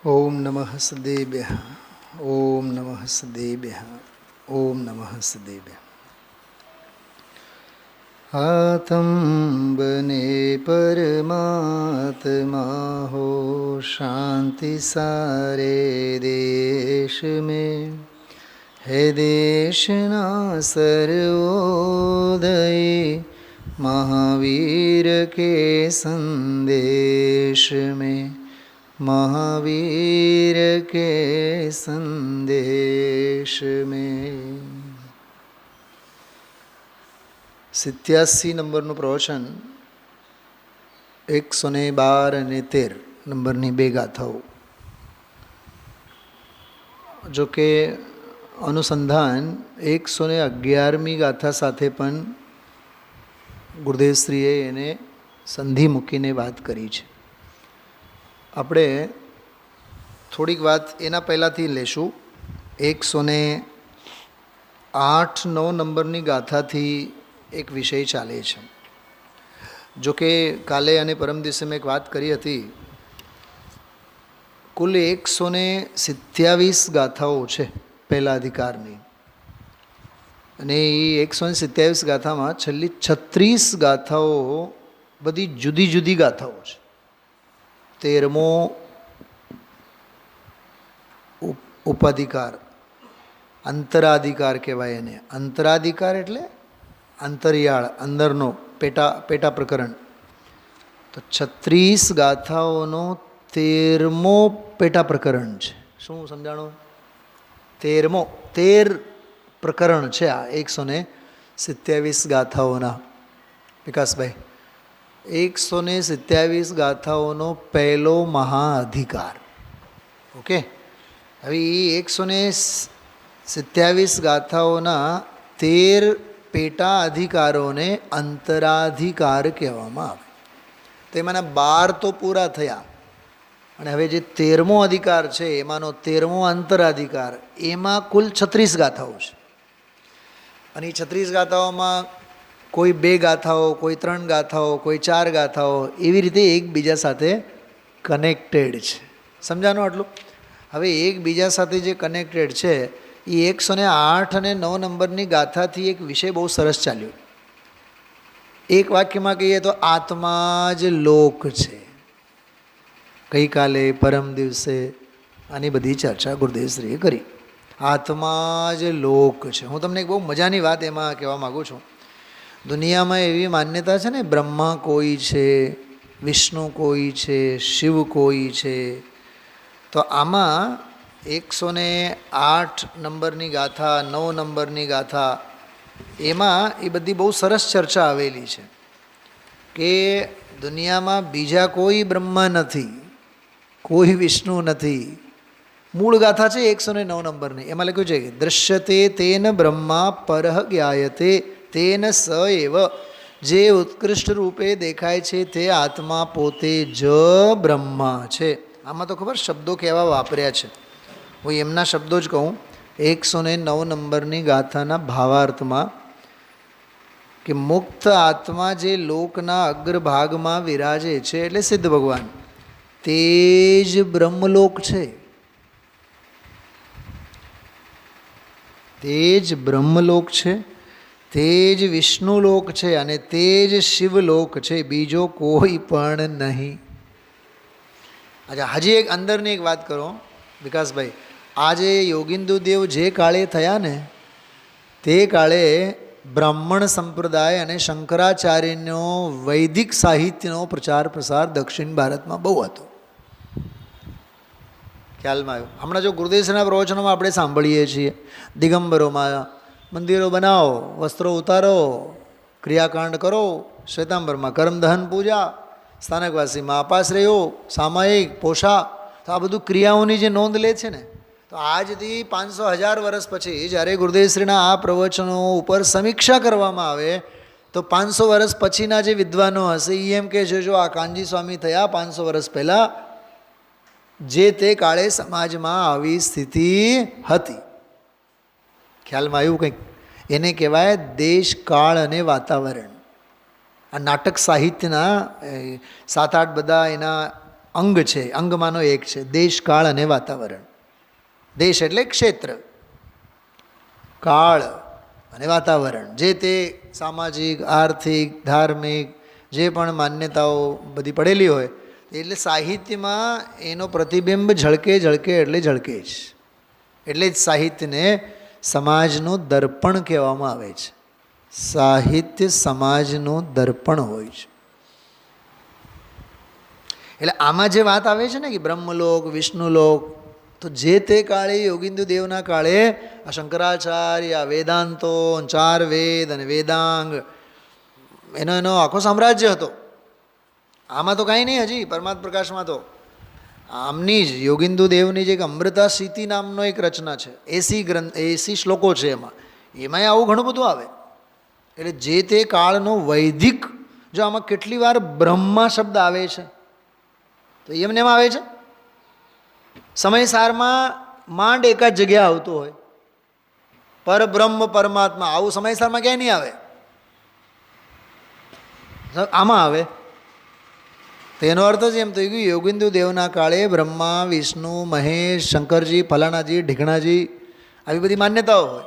ઓમ નમઃ સદેભ્યઃ. ઓમ નમઃ સદેભ્યઃ. ઓમ નમઃ સદેભ્યઃ. આતંબને પરમાત્મા હો, શાંતિ સારે દેશ में હે દેશના સર્વોદય મહાવીર કે સંદેશ में महावीर के संदेश में 87 નંબરનું પ્રવચન 112 અને 13 નંબરની બે ગાથાઓ. જો કે અનુસંધાન 111મી ગાથા સાથે પણ ગુરુદેવશ્રીએ એને સંધિ મૂકીને વાત કરી છે. આપણે થોડીક વાત એના પહેલાંથી લેશું. 108-9 નંબરની ગાથાથી એક વિષય ચાલે છે. જો કે કાલે અને પરમ દિવસે મેં એક વાત કરી હતી. કુલ 127 ગાથાઓ છે પહેલા અધિકારની, અને એ 127 ગાથામાં છેલ્લી 36 ગાથાઓ બધી જુદી જુદી ગાથાઓ છે. 13મો ઉપાધિકાર, અંતરાધિકાર કહેવાય એને. અંતરાધિકાર એટલે અંતરિયાળ, અંદરનો પેટા પ્રકરણ. તો 36 ગાથાઓનો 13મો પેટા પ્રકરણ છે. શું સમજાણું? 13 પ્રકરણ છે આ 127 ગાથાઓના. વિકાસભાઈ, 127 ગાથાઓનો પહેલો મહાઅધિકાર. ઓકે, હવે એ 127 ગાથાઓના 13 પેટા અધિકારોને અંતરાધિકાર કહેવામાં આવે. તેમાંના 12 તો પૂરા થયા, અને હવે જે 13મો અધિકાર છે એમાંનો 13મો અંતરાધિકાર, એમાં કુલ 36 ગાથાઓ છે. અને એ 36 ગાથાઓમાં કોઈ 2 ગાથાઓ, કોઈ 3 ગાથાઓ, કોઈ 4 ગાથાઓ, એવી રીતે એકબીજા સાથે કનેક્ટેડ છે. સમજાનું આટલું? હવે એકબીજા સાથે જે કનેક્ટેડ છે એ 108 અને 9 નંબરની ગાથાથી એક વિષય બહુ સરસ ચાલ્યો. એક વાક્યમાં કહીએ તો આત્મા જ લોક છે. ગઈકાલે પરમ દિવસે આની બધી ચર્ચા ગુરુદેવશ્રીએ કરી. આત્મા જ લોક છે. હું તમને એક બહુ મજાની વાત એમાં કહેવા માગું છું. દુનિયામાં એવી માન્યતા છે ને, બ્રહ્મા કોઈ છે, વિષ્ણુ કોઈ છે, શિવ કોઈ છે. તો આમાં 108 નંબરની ગાથા, 9 નંબરની ગાથા, એમાં એ બધી બહુ સરસ ચર્ચા આવેલી છે કે દુનિયામાં બીજા કોઈ બ્રહ્મા નથી, કોઈ વિષ્ણુ નથી. મૂળ ગાથા છે 109 નંબરની. એમાં લખ્યું છે કે દૃશ્યતે તેન બ્રહ્મા પરહ જ્ઞાયતે તેન સ એવ. જે ઉત્કૃષ્ટ રૂપે દેખાય છે તે આત્મા પોતે જ બ્રહ્મા છે. આમાં તો ખબર શબ્દો કેવા વાપર્યા છે, હું એમના શબ્દો જ કહું. 109 નંબરની ગાથાના ભાવાર્થમાં કે મુક્ત આત્મા જે લોકના અગ્રભાગમાં વિરાજે છે એટલે સિદ્ધ ભગવાન, તે જ બ્રહ્મલોક છે. તે જ બ્રહ્મલોક છે, તે જ વિષ્ણુલોક છે, અને તે જ શિવલોક છે. બીજો કોઈ પણ નહીં. અચ્છા, હજી એક અંદરની એક વાત કરો વિકાસભાઈ. આજે યોગિંદુદેવ જે કાળે થયા ને, તે કાળે બ્રાહ્મણ સંપ્રદાય અને શંકરાચાર્યનો વૈદિક સાહિત્યનો પ્રચાર પ્રસાર દક્ષિણ ભારતમાં બહુ હતો. ખ્યાલમાં આવ્યો? હમણાં જો ગુરુદેવશ્રીના પ્રવચનોમાં આપણે સાંભળીએ છીએ, દિગંબરોમાં મંદિરો બનાવો, વસ્ત્રો ઉતારો, ક્રિયાકાંડ કરો, શ્વેતાંબરમાં કર્મદહન પૂજા, સ્થાનકવાસીમાં અપાશ્રયો, સામાયિક પોષા. તો આ બધું ક્રિયાઓની જે નોંધ લે છે ને, તો આજથી 500,000 વર્ષ પછી જ્યારે ગુરુદેવશ્રીના આ પ્રવચનો ઉપર સમીક્ષા કરવામાં આવે તો 500 વર્ષ પછીના જે વિદ્વાનો હશે એ એમ કહે છે, જો આ કાનજી સ્વામી થયા 500 વર્ષ પહેલાં, જે તે કાળે સમાજમાં આવી સ્થિતિ હતી. ખ્યાલમાં આવ્યું કંઈક? એને કહેવાય દેશ, કાળ અને વાતાવરણ. આ નાટક સાહિત્યના 7-8 બધા એના અંગ છે, અંગમાંનો એક છે દેશ, કાળ અને વાતાવરણ. દેશ એટલે ક્ષેત્ર, કાળ અને વાતાવરણ, જે તે સામાજિક, આર્થિક, ધાર્મિક જે પણ માન્યતાઓ બધી પડેલી હોય, એટલે સાહિત્યમાં એનો પ્રતિબિંબ ઝળકે એટલે ઝળકે જ. એટલે જ સાહિત્યને સમાજનું દર્પણ કહેવામાં આવે છે. સાહિત્ય સમાજનું દર્પણ હોય છે. એટલે આમાં જે વાત આવે છે ને કે બ્રહ્મલોક, વિષ્ણુલોક, તો જે તે કાળે યોગિંદુ દેવના કાળે આ શંકરાચાર્ય, વેદાંતો, 4 વેદ અને વેદાંગ, એનો આખો સામ્રાજ્ય હતો. આમાં તો કાંઈ નહીં, હજી પરમાત્મ પ્રકાશમાં તો આમની જ યોગિંદુ દેવની જે એક અમૃતા સીતિ નામનો એક રચના છે, 80 શ્લોકો છે એમાંય આવું ઘણું બધું આવે. એટલે જે તે કાળનો વૈદિક, જો આમાં કેટલી વાર બ્રહ્મા શબ્દ આવે છે તો એમને એમ આવે છે. સમયસારમાં માંડ એકાદ જગ્યા આવતું હોય, પરબ્રહ્મ પરમાત્મા, આવું સમયસારમાં ક્યાંય નહીં આવે, આમાં આવે. તેનો અર્થ જ એમ થઈ ગયું યોગિંદુ દેવના કાળે બ્રહ્મા, વિષ્ણુ, મહેશ, શંકરજી, ફલાણાજી, ઢીકણાજી, આવી બધી માન્યતાઓ હોય.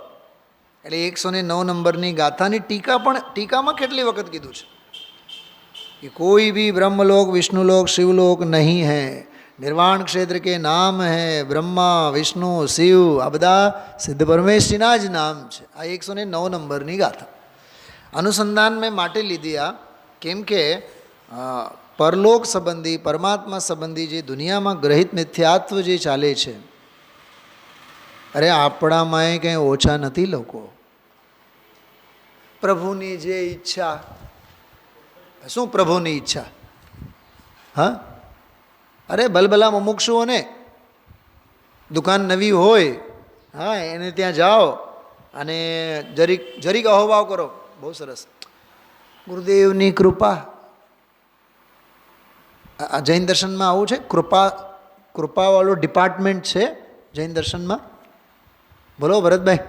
એટલે 109 નંબરની ગાથાની ટીકામાં કેટલી વખત કીધું છે कि कोई भी ब्रह्मलोक, विष्णुलोक, शिवलोक नहीं है, निर्वाण क्षेत्र के नाम है ब्रह्मा, विष्णु, शिव, આ બધા સિદ્ધ પરમેશજીના જ નામ છે. આ 109 નંબરની ગાથા અનુસંધાન મેં માટે લીધી આ, કેમ કે પરલોક સંબંધી, પરમાત્મા સંબંધી જે દુનિયામાં ગ્રહિત મિથ્યાત્વ જે ચાલે છે, અરે આપણામાં કંઈ ઓછા નથી લોકો. પ્રભુની જે ઈચ્છા, શું પ્રભુની ઈચ્છા? હા, અરે બલબલા મુમુક્ષુઓને દુકાન નવી હોય, હા, એને ત્યાં જાઓ અને જરીક અહોભાવ કરો, બહુ સરસ, ગુરુદેવની કૃપા. આ જૈન દર્શનમાં આવું છે, કૃપાવાળું ડિપાર્ટમેન્ટ છે જૈન દર્શનમાં. બોલો ભરતભાઈ.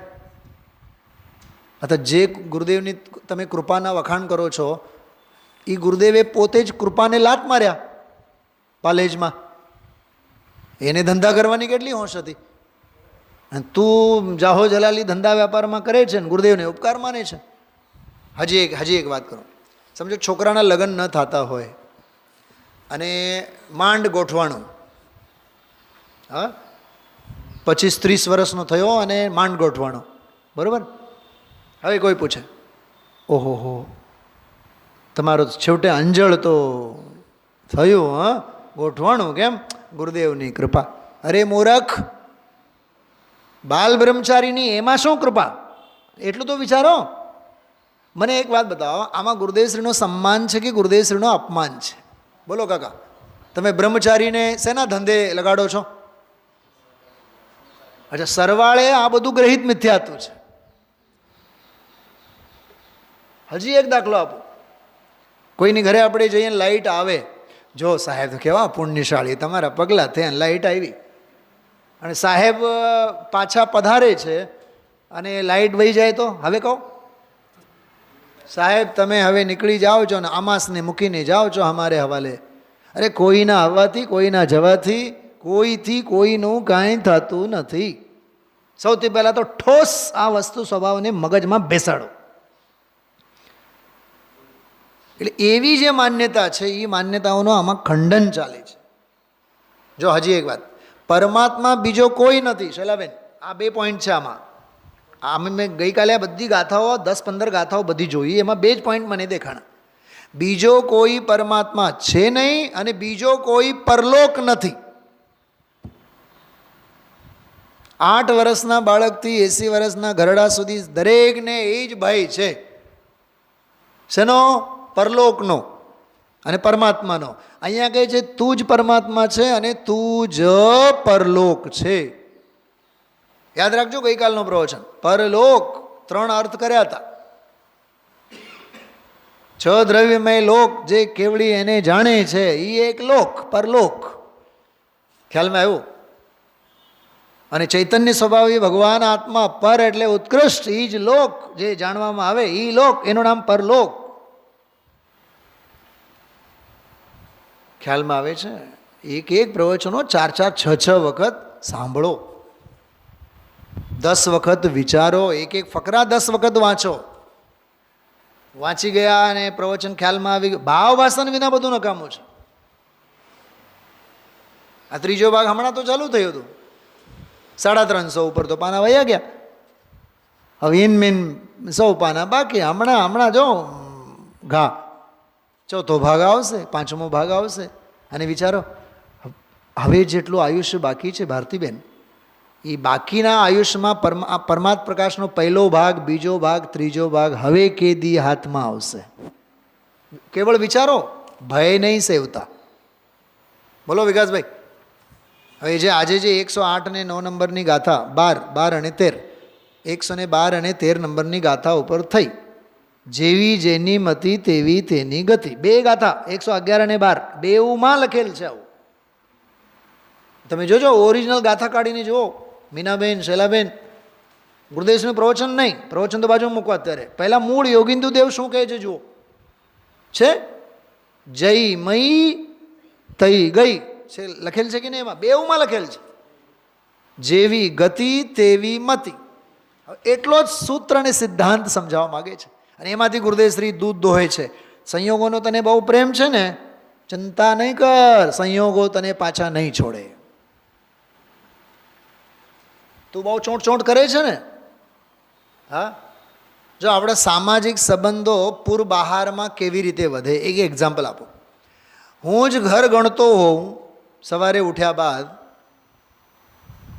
અથવા જે ગુરુદેવની તમે કૃપાના વખાણ કરો છો, એ ગુરુદેવે પોતે જ કૃપાને લાત માર્યા પાલેજમાં. એને ધંધા કરવાની કેટલી હોશ હતી, અને તું જાહો જલાલી ધંધા વેપારમાં કરે છે ને ગુરુદેવને ઉપકાર માને છે. હજી એક વાત કરું. સમજો છોકરાના લગ્ન ન થતા હોય અને માંડ ગોઠવાણું, હા, 25-30 વર્ષનો થયો અને માંડ ગોઠવાણો, બરાબર. હવે કોઈ પૂછે, ઓહો હો, તમારો છેવટે અંજળ તો થયું, હા, ગોઠવાણું કેમ? ગુરુદેવની કૃપા. અરે મૂરખ, બાલ બ્રહ્મચારીની એમાં શું કૃપા? એટલું તો વિચારો. મને એક વાત બતાવો, આમાં ગુરુદેવશ્રીનું સન્માન છે કે ગુરુદેવશ્રીનું અપમાન છે? બોલો કાકા, તમે બ્રહ્મચારીને શેના ધંધે લગાડો છો? અચ્છા, સરવાળે આ બધું ગ્રહિત મિથ્યાત્વ છે. હજી એક દાખલો આપો. કોઈની ઘરે આપણે જઈએ, લાઇટ આવે, જો સાહેબ તો કેવા પુણ્યશાળી, તમારા પગલાં થયા, લાઇટ આવી, અને સાહેબ પાછા પધારે છે અને લાઇટ વહી જાય તો હવે કહો, સાહેબ તમે હવે નીકળી જાઓ છો ને અમાસને મૂકીને જાઓ છો અમારે હવાલે. અરે કોઈના આવવાથી, કોઈના જવાથી, કોઈથી કોઈનું કાંઈ થતું નથી. સૌથી પહેલાં તો ઠોસ આ વસ્તુ સ્વભાવને મગજમાં બેસાડો. એટલે એવી જે માન્યતા છે, એ માન્યતાઓનો આમાં ખંડન ચાલે છે. જો હજી એક વાત, પરમાત્મા બીજો કોઈ નથી. શૈલાબેન, આ 2 પોઈન્ટ છે આમાં. મેં ગઈકાલે આ બધી ગાથાઓ 10-15 ગાથાઓ બધી જોઈ, એમાં 2 જ પોઈન્ટ મને દેખાણા. બીજો કોઈ પરમાત્મા છે નહીં અને બીજો કોઈ પરલોક નથી. 8 વર્ષના બાળકથી 80 વર્ષના ઘરડા સુધી દરેકને એ જ ભય છે. શેનો? પરલોકનો અને પરમાત્માનો. અહીંયા કહે છે તું જ પરમાત્મા છે અને તું જ પરલોક છે. યાદ રાખજો ગઈકાલનો પ્રવચન. પરલોક 3 અર્થ કર્યા હતા. 6 દ્રવ્યમય લોક જે કેવડી એને જાણે છે, એ એક લોક, પરલોક. ખ્યાલમાં આવ્યું? અને ચૈતન્ય સ્વભાવી ભગવાન આત્મા, પર એટલે ઉત્કૃષ્ટ, એ જ લોક જે જાણવામાં આવે, એ લોક, એનું નામ પરલોક. ખ્યાલમાં આવે છે? એક એક પ્રવચનો 4-4, 6-6 વખત સાંભળો, 10 વખત વિચારો, એક એક ફકરા 10 વખત વાંચો. વાંચી ગયા અને પ્રવચન ખ્યાલમાં આવી ગયું. ભાવ વાસન વિના બધું નકામું છે. આ ત્રીજો ભાગ હમણાં તો ચાલુ થયું હતું, 350 ઉપર તો પાના વયા ગયા. હવે ઇનમીન 100 પાના બાકી. હમણાં જો ઘા ચોથો ભાગ આવશે, 5મો ભાગ આવશે. અને વિચારો હવે જેટલું આયુષ્ય બાકી છે ભારતીબેન, એ બાકીના આયુષ્યમાં પરમાત્મ પ્રકાશનો પહેલો ભાગ, બીજો ભાગ, ત્રીજો ભાગ હવે કેદી હાથમાં આવશે. કેવળ વિચારો, ભય નહીં સેવતા. બોલો વિકાસભાઈ. હવે જે આજે જે 108 અને 9 નંબરની ગાથા, 12 અને 13, 112 અને 13 નંબરની ગાથા ઉપર થઈ. જેવી જેની મતિ તેવી તેની ગતિ. બે ગાથા 111 અને 12 બેઉમાં લખેલ છે આવું. તમે જોજો, ઓરિજિનલ ગાથા કાઢીને જુઓ. મીનાબેન, શૈલાબેન, ગુરુદેવનું પ્રવચન નહીં, પ્રવચન તો બાજુ મૂકવા. અત્યારે પહેલાં મૂળ યોગિંદુ દેવ શું કહે છે જુઓ. છે જય મયી તઈ ગઈ છે લખેલ છે કે નહીં? એમાં બેઉમાં લખેલ છે. જેવી ગતિ તેવી મતિ. એટલો જ સૂત્ર અને સિદ્ધાંત સમજાવવા માગે છે. અને એમાંથી ગુરુદેવ શ્રી દૂધ દોહે છે. સંયોગોનો તને બહુ પ્રેમ છે ને, ચિંતા નહીં કર, સંયોગો તને પાછા નહીં છોડે. તું બહુ ચોંટ કરે છે ને. હા, જો આપણે સામાજિક સંબંધો પૂર બહારમાં કેવી રીતે વધે, એક એક્ઝામ્પલ આપો. હું જ ઘર ગણતો હોઉં, સવારે ઉઠ્યા બાદ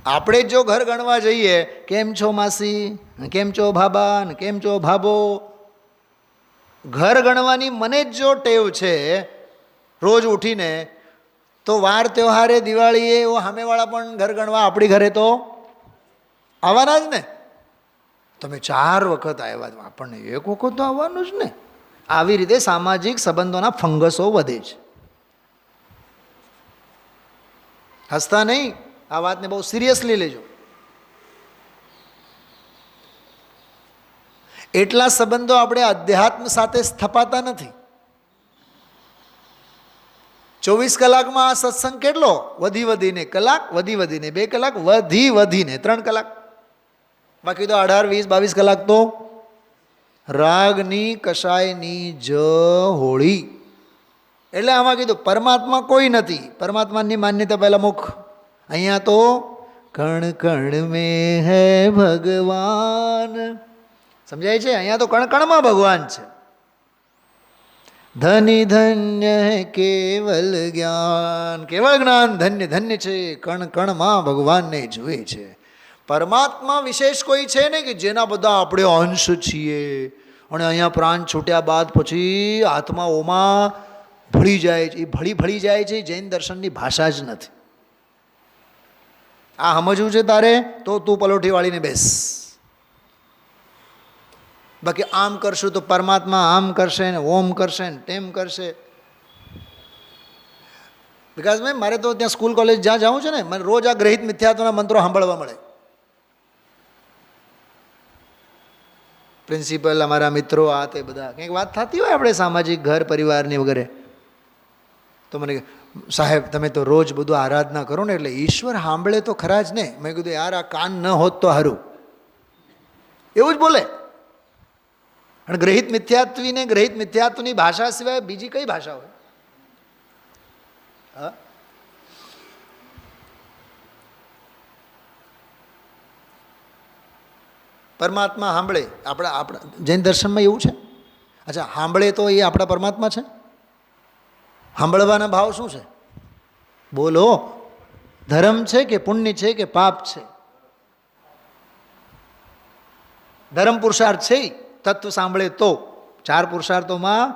આપણે જો ઘર ગણવા જઈએ, કેમ છો માસી, કેમ છો ભાબા, કેમ છો ભાભો, ઘર ગણવાની મને જ જો ટેવ છે રોજ ઉઠીને, તો વાર તહેવારે, દિવાળીએ એવો સામેવાળા પણ ઘર ગણવા આપણી ઘરે તો આવવાના જ ને. તમે 4 વખત આવ્યા, આપણને 1 વખત તો આવવાનું જ ને. આવી રીતે સામાજિક સંબંધોના ફંગસો વધે છે. હસતા નહીં, આ વાતને બહુ સિરિયસલી લેજો. એટલા સંબંધો આપણે અધ્યાત્મ સાથે સ્થપાતા નથી. 24 કલાકમાં આ સત્સંગ કેટલો? વધીને કલાક, વધીને 2 કલાક, વધીને 3 કલાક. બાકી તો 18, 20, 22 કલાક તો રાગની કશાયની જ હોળી. એટલે આમાં કીધું પરમાત્મા કોઈ નથી. પરમાત્માની માન્યતા પહેલાં મુખ. અહીંયા તો કણ કણ મેં હે ભગવાન. સમજાય છે? અહીંયા તો કણ કણમાં ભગવાન છે. ધની ધન્ય હે કેવલ જ્ઞાન, કેવળ જ્ઞાન ધન્ય ધન્ય છે. કણ કણમાં ભગવાનને જુએ છે. પરમાત્મા વિશેષ કોઈ છે ને કે જેના બધા આપણે અંશ છીએ. અને અહીંયા પ્રાણ છૂટ્યા બાદ પછી આત્માઓમાં ભળી જાય છે. એ ભળી જાય છે. જૈન દર્શનની ભાષા જ નથી. આ સમજવું છે તારે તો તું પલોઠી વાળીને બેસ. બાકી આમ કરશું તો પરમાત્મા આમ કરશે ને ઓમ કરશે ને તેમ કરશે. વિકાસભાઈ, મારે તો ત્યાં સ્કૂલ કોલેજ જ્યાં જાઉં છે ને, મને રોજ આ ગ્રહિત મિથ્યાત્વના મંત્રો સાંભળવા મળે. પ્રિન્સિપલ, અમારા મિત્રો, આ તે બધા કંઈક વાત થતી હોય આપણે સામાજિક ઘર પરિવારની વગેરે, તો મને સાહેબ તમે તો રોજ બધું આરાધના કરો ને એટલે ઈશ્વર સાંભળે તો ખરા જ ને. મેં કીધું યાર આ કાન ન હોત તો સારું. એવું જ બોલે. અને ગ્રહિત મિથ્યાત્વીને ગ્રહિત મિથ્યાત્વની ભાષા સિવાય બીજી કઈ ભાષા હોય? હા, પરમાત્મા સાંભળે. આપણા જૈન દર્શનમાં એવું છે. અચ્છા, સાંભળે તો એ આપણા પરમાત્મા છે? સાંભળવાના ભાવ શું છે? બોલો. ધર્મ છે કે પુણ્ય છે કે પાપ છે? ધર્મ પુરુષાર્થ છે. તત્વ સાંભળે તો 4 પુરુષાર્થોમાં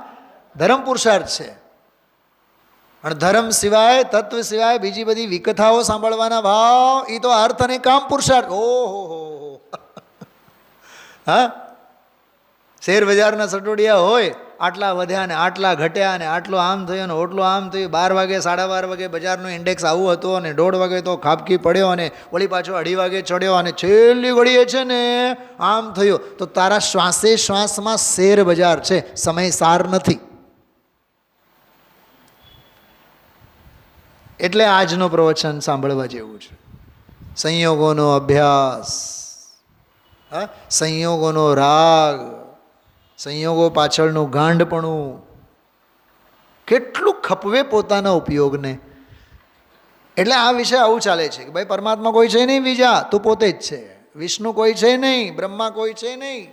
ધર્મ પુરુષાર્થ છે. અને ધર્મ સિવાય, તત્વ સિવાય બીજી બધી વિકથાઓ સાંભળવાના ભાવ એ તો અર્થ અને કામ પુરુષાર્થ. ઓહો, હા, શેર બજારના સટોડિયા હોય, આટલા વધ્યા ને આટલા ઘટ્યા ને આટલો આમ થયો ને ઓટલો આમ થયું. 12 વાગે 12:30 વાગે બજારનો ઇન્ડેક્સ આવું હતો અને 1:30 વાગે તો ખાબકી પડ્યો અને વળી પાછો 2:30 વાગે ચડ્યો અને છેલ્લી ઘડીએ છે ને આમ થયો. તો તારા શ્વાસે શ્વાસમાં શેર બજાર છે, સમય સાર નથી. એટલે આજનો પ્રવચન સાંભળવા જેવું છે. સંયોગોનો અભ્યાસ, હા, સંયોગોનો રાગ, સંયોગો પાછળનું ગાંડપણું, કેટલું ખપવે પોતાના ઉપયોગને. એટલે આ વિષય આવું ચાલે છે કે ભાઈ પરમાત્મા કોઈ છે નહીં બીજા, તું પોતે જ છે. વિષ્ણુ કોઈ છે નહીં, બ્રહ્મા કોઈ છે નહીં.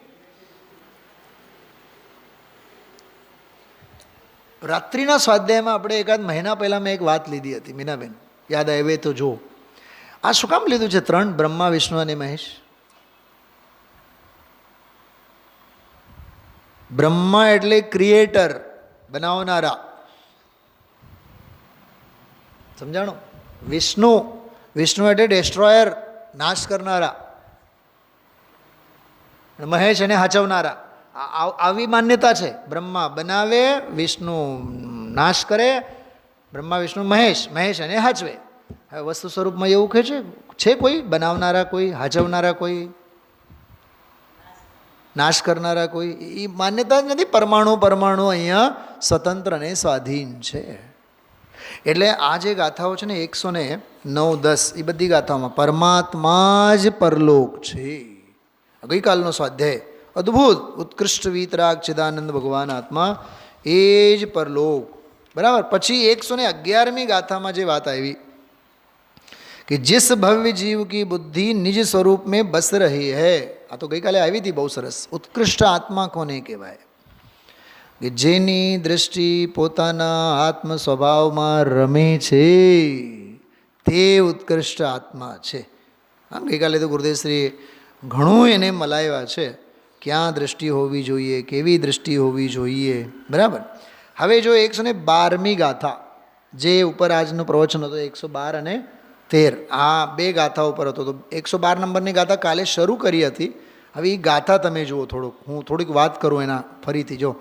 રાત્રિના સ્વાધ્યાયમાં આપણે એકાદ મહિના પહેલાં મેં એક વાત લીધી હતી, મીનાબેન યાદ આવે તો જો. આ શું કામ લીધું છે 3, બ્રહ્મા, વિષ્ણુ અને મહેશ? બ્રહ્મા એટલે ક્રિએટર, બનાવનારા, સમજાણું? વિષ્ણુ એટલે ડેસ્ટ્રોયર, નાશ કરનારા. મહેશ એને હાચવનારા. આવી માન્યતા છે. બ્રહ્મા બનાવે, વિષ્ણુ નાશ કરે, બ્રહ્મા વિષ્ણુ મહેશ એને હાચવે. હવે વસ્તુ સ્વરૂપમાં એવું કહે છે કોઈ બનાવનારા, કોઈ હાચવનારા, કોઈ નાશ કરનારા, કોઈ એ માન્યતા જ નથી. પરમાણુ અહીંયા સ્વતંત્ર અને સ્વાધીન છે. એટલે આ જે ગાથાઓ છે ને 109, 10, એ બધી ગાથાઓમાં પરમાત્મા જ પરલોક છે. ગઈકાલનો સ્વાધ્યાય અદ્ભુત, ઉત્કૃષ્ટ વીતરાગ ચિદાનંદ ભગવાન આત્મા એ જ પરલોક. બરાબર. પછી 111મી ગાથામાં જે વાત આવી कि जिस भव्य जीव की बुद्धि निज स्वरूप में बस रही है, आ तो गई काले आई थी बहुत सरस. उत्कृष्ट आत्मा कोने कहेवाय? कि जेनी दृष्टि पोताना आत्म स्वभावમાં રમે છે તે ઉત્કૃષ્ટ આત્મા છે. આમ ગઈકાલે તો ગુરુદેવશ્રી ઘણું એને મલાવ્યા છે, ક્યાં દૃષ્ટિ હોવી જોઈએ, કેવી દૃષ્ટિ હોવી જોઈએ. બરાબર. હવે જો 112મી ગાથા જે ઉપર આજનું પ્રવચન હતો, 112 અને 13, આ બે ગાથા ઉપર હતો. તો 112 નંબરની ગાથા કાલે શરૂ કરી હતી. હવે એ ગાથા તમે જુઓ, હું થોડીક વાત કરું એના ફરીથી. જો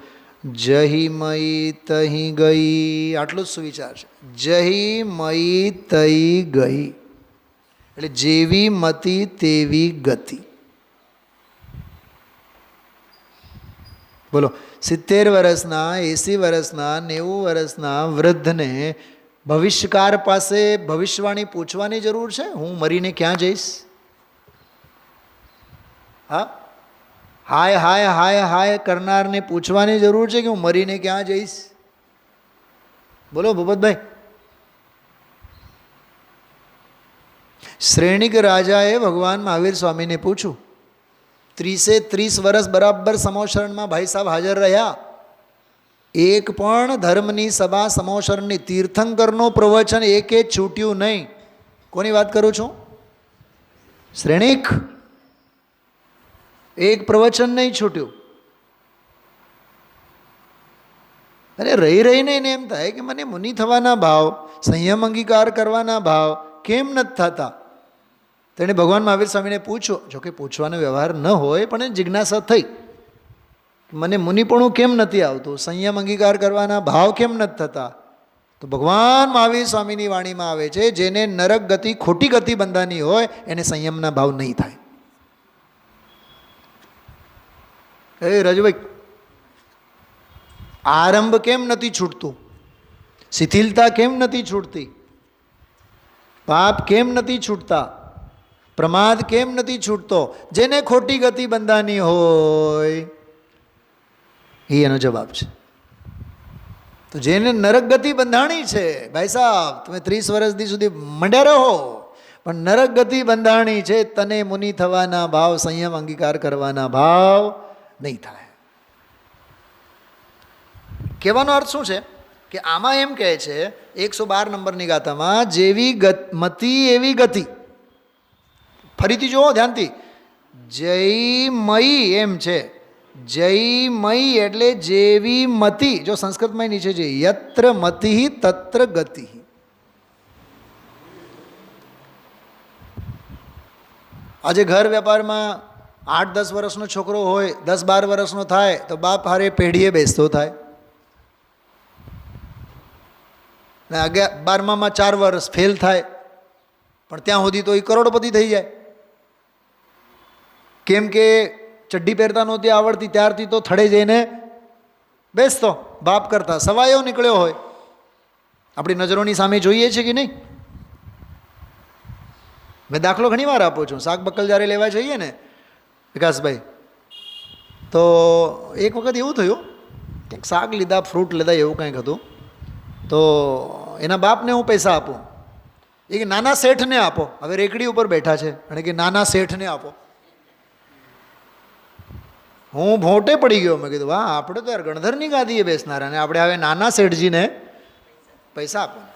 જહી મયી તહી ગઈ, આટલું જ સુવિચાર છે. જહી મયી તહી ગઈ એટલે જેવી મતિ તેવી ગતિ. બોલો, 70 વર્ષના, 80 વર્ષના, 90 વર્ષના વૃદ્ધને ભવિષ્યકાર પાસે ભવિષ્યવાણી પૂછવાની જરૂર છે? હું મરીને ક્યાં જઈશ? હા, હાય હાય હાય હાય કરનારને પૂછવાની જરૂર છે કે હું મરીને ક્યાં જઈશ? બોલો ભૂપતભાઈ. શ્રેણિક રાજાએ ભગવાન મહાવીર સ્વામીને પૂછ્યું. 30 વર્ષ બરાબર સમોશરણમાં ભાઈ સાહેબ હાજર રહ્યા. એક પણ ધર્મની સભા સમોશરણની તીર્થંકરનો પ્રવચન એકે છૂટ્યું નહીં. કોની વાત કરું છું? શ્રેણિક. એક પ્રવચન નહીં છૂટ્યું. અરે રહીને એને એમ થાય કે મને મુનિ થવાના ભાવ, સંયમ અંગીકાર કરવાના ભાવ કેમ નથી થતા? તેણે ભગવાન મહાવીર સ્વામીને પૂછ્યો. જોકે પૂછવાનો વ્યવહાર ન હોય, પણ જિજ્ઞાસા થઈ, મને મુનિપણું કેમ નથી આવતું, સંયમ અંગીકાર કરવાના ભાવ કેમ નથી થતા? તો ભગવાન મહાવીર સ્વામીની વાણીમાં આવે છે, જેને નરક ગતિ, ખોટી ગતિ બંધાની હોય એને સંયમના ભાવ નહીં થાય. એ રાજુભાઈ, આરંભ કેમ નથી છૂટતું? શિથિલતા કેમ નથી છૂટતી? પાપ કેમ નથી છૂટતા? પ્રમાદ કેમ નથી છૂટતો? જેને ખોટી ગતિ બંધાની હોય એ એનો જવાબ છે. તો જેને નરક ગતિ બંધાણી છે, ભાઈ સાહેબ તમે 30 વર્ષથી સુધી મંડ્યા રહો, પણ નરક ગતિ બંધાણી છે, તને મુનિ થવાના ભાવ, સંયમ અંગીકાર કરવાના ભાવ નહીં થાય. કહેવાનો અર્થ શું છે કે આમાં એમ કહે છે 112 નંબરની ગાથામાં, જેવી મતિ એવી ગતિ. ફરીથી જુઓ ધ્યાનથી, જયમયી એમ છે. જયમયી એટલે જેવી મતિ. જો સંસ્કૃતમાં નીચે છે, યત્ર મતિ તત્ર ગતિ. આજે ઘર વેપારમાં 8-10 વર્ષનો છોકરો હોય, 10-12 વર્ષનો થાય તો બાપ હારે પેઢીએ બેસતો થાય. ને 12માં 4 વર્ષ ફેલ થાય, પણ ત્યાં સુધી તો એ કરોડપતિ થઈ જાય. કેમ કે ચડ્ડી પહેરતા નહોતી આવડતી ત્યારથી તો થડે જઈને બેસતો, બાપ કરતા સવાયો નીકળ્યો હોય. આપણી નજરોની સામે જોઈએ છે કે નહીં? મેં દાખલો ઘણી વાર આપું છું. શાક બકલ જ્યારે લેવા જઈએ ને વિકાસભાઈ, તો એક વખત એવું થયું કે શાક લીધા, ફ્રૂટ લીધા, એવું કંઈક હતું. તો એના બાપને હું પૈસા આપું, એ કે નાના શેઠને આપો. હવે રેકડી ઉપર બેઠા છે અને કે નાના શેઠને આપો. હું ભોંટે પડી ગયો. મેં કીધું વાહ, આપણે તો યાર ગણધરની ગાદીએ બેસનારા અને આપણે હવે નાના શેઠજીને પૈસા આપવાના.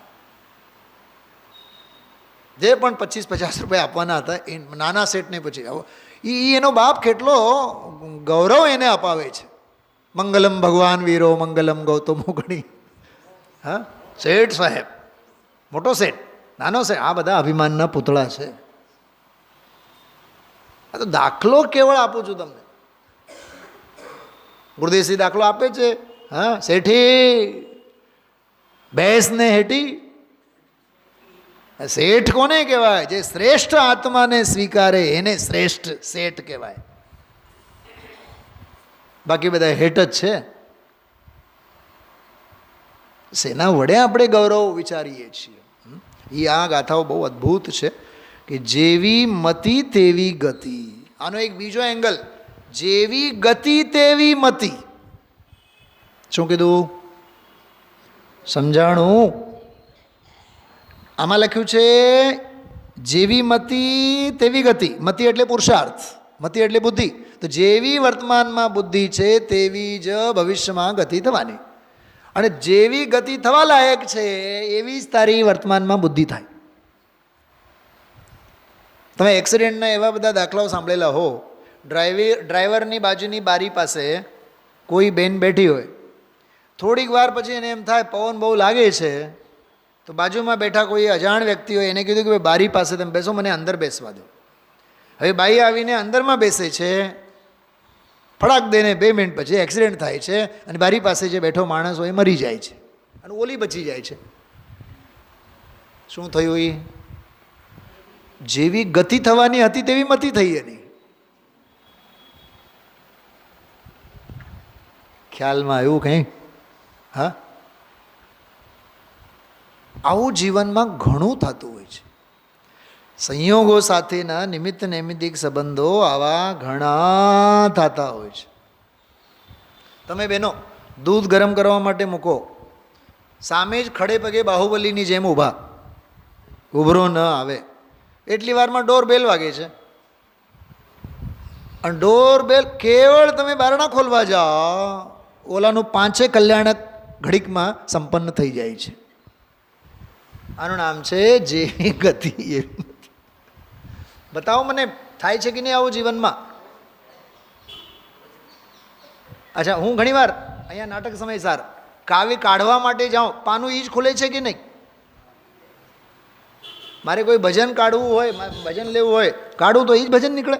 જે પણ 25-50 રૂપિયા આપવાના હતા એ નાના શેઠને પછી એનો બાપ કેટલો ગૌરવ એને અપાવે છે. મંગલમ ભગવાન વીરો મંગલમ ગૌતમો ગણી. હા, શેઠ સાહેબ, મોટો શેઠ, નાનો શેઠ, આ બધા અભિમાનના પૂતળા છે. આ તો દાખલો કેવળ આપું છું તમને. ગુરુદેવસિંહ દાખલો આપે છે. હા, શેઠી ભેંસને હેઠી. શેઠ કોને કહેવાય? જે શ્રેષ્ઠ આત્માને સ્વીકારે એને શ્રેષ્ઠ શેઠ કહેવાય. બાકી બધા હેઠ જ છે. શેના વડે આપણે ગૌરવ વિચારીએ છીએ? એ આ ગાથાઓ બહુ અદ્ભુત છે કે જેવી મતિ તેવી ગતિ. આનો એક બીજો એંગલ, જેવી ગતિ તેવી મતિ. શું કીધું? સમજાણું? આમાં લખ્યું છે જેવી મતિ તેવી ગતિ. મતિ એટલે પુરુષાર્થ, મતિ એટલે બુદ્ધિ. તો જેવી વર્તમાનમાં બુદ્ધિ છે તેવી જ ભવિષ્યમાં ગતિ થવાની. અને જેવી ગતિ થવા લાયક છે એવી જ તારી વર્તમાનમાં બુદ્ધિ થાય. તમે એક્સિડન્ટના એવા બધા દાખલાઓ સાંભળેલા હો. ડ્રાઈવરની બાજુની બારી પાસે કોઈ બેન બેઠી હોય, થોડીક વાર પછી એને એમ થાય પવન બહુ લાગે છે, તો બાજુમાં બેઠા કોઈ અજાણ વ્યક્તિ હોય એને કીધું કે ભાઈ બારી પાસે તમે બેસો, મને અંદર બેસવા દો. હવે બાઈ આવીને અંદરમાં બેસે છે, ફડાક દઈને 2 મિનિટ પછી એક્સિડન્ટ થાય છે અને બારી પાસે જે બેઠો માણસ હોય મરી જાય છે અને ઓલી બચી જાય છે. શું થયું? એ જેવી ગતિ થવાની હતી તેવી મતિ થઈ એની. ખ્યાલમાં આવ્યું કંઈ? હા, આવું જીવનમાં ઘણું થતું હોય છે. સંયોગો સાથેના નિમિત્ત નૈમિત્તિક સંબંધો આવા ઘણા થતા હોય છે. તમે બહેનો દૂધ ગરમ કરવા માટે મૂકો, સામે જ ખડે પગે બાહુબલીની જેમ ઊભા, ઉભરો ન આવે એટલી વારમાં ડોરબેલ વાગે છે. અને ડોરબેલ કેવળ તમે બારણા ખોલવા જાઓ, ઓલાનું 5 કલ્યાણક ઘડીકમાં સંપન્ન થઈ જાય છે. આનું નામ છે જેવી ગતિ એવી. બતાવો મને, થાય છે કે નહીં આવું જીવનમાં? અચ્છા, હું ઘણીવાર અહીંયા નાટક સમયસાર કાવ્ય કાઢવા માટે જાઉં, પાનું ઈ જ ખુલે છે કે નહીં? મારે કોઈ ભજન કાઢવું હોય, ભજન લેવું હોય, કાઢવું તો એ જ ભજન નીકળે.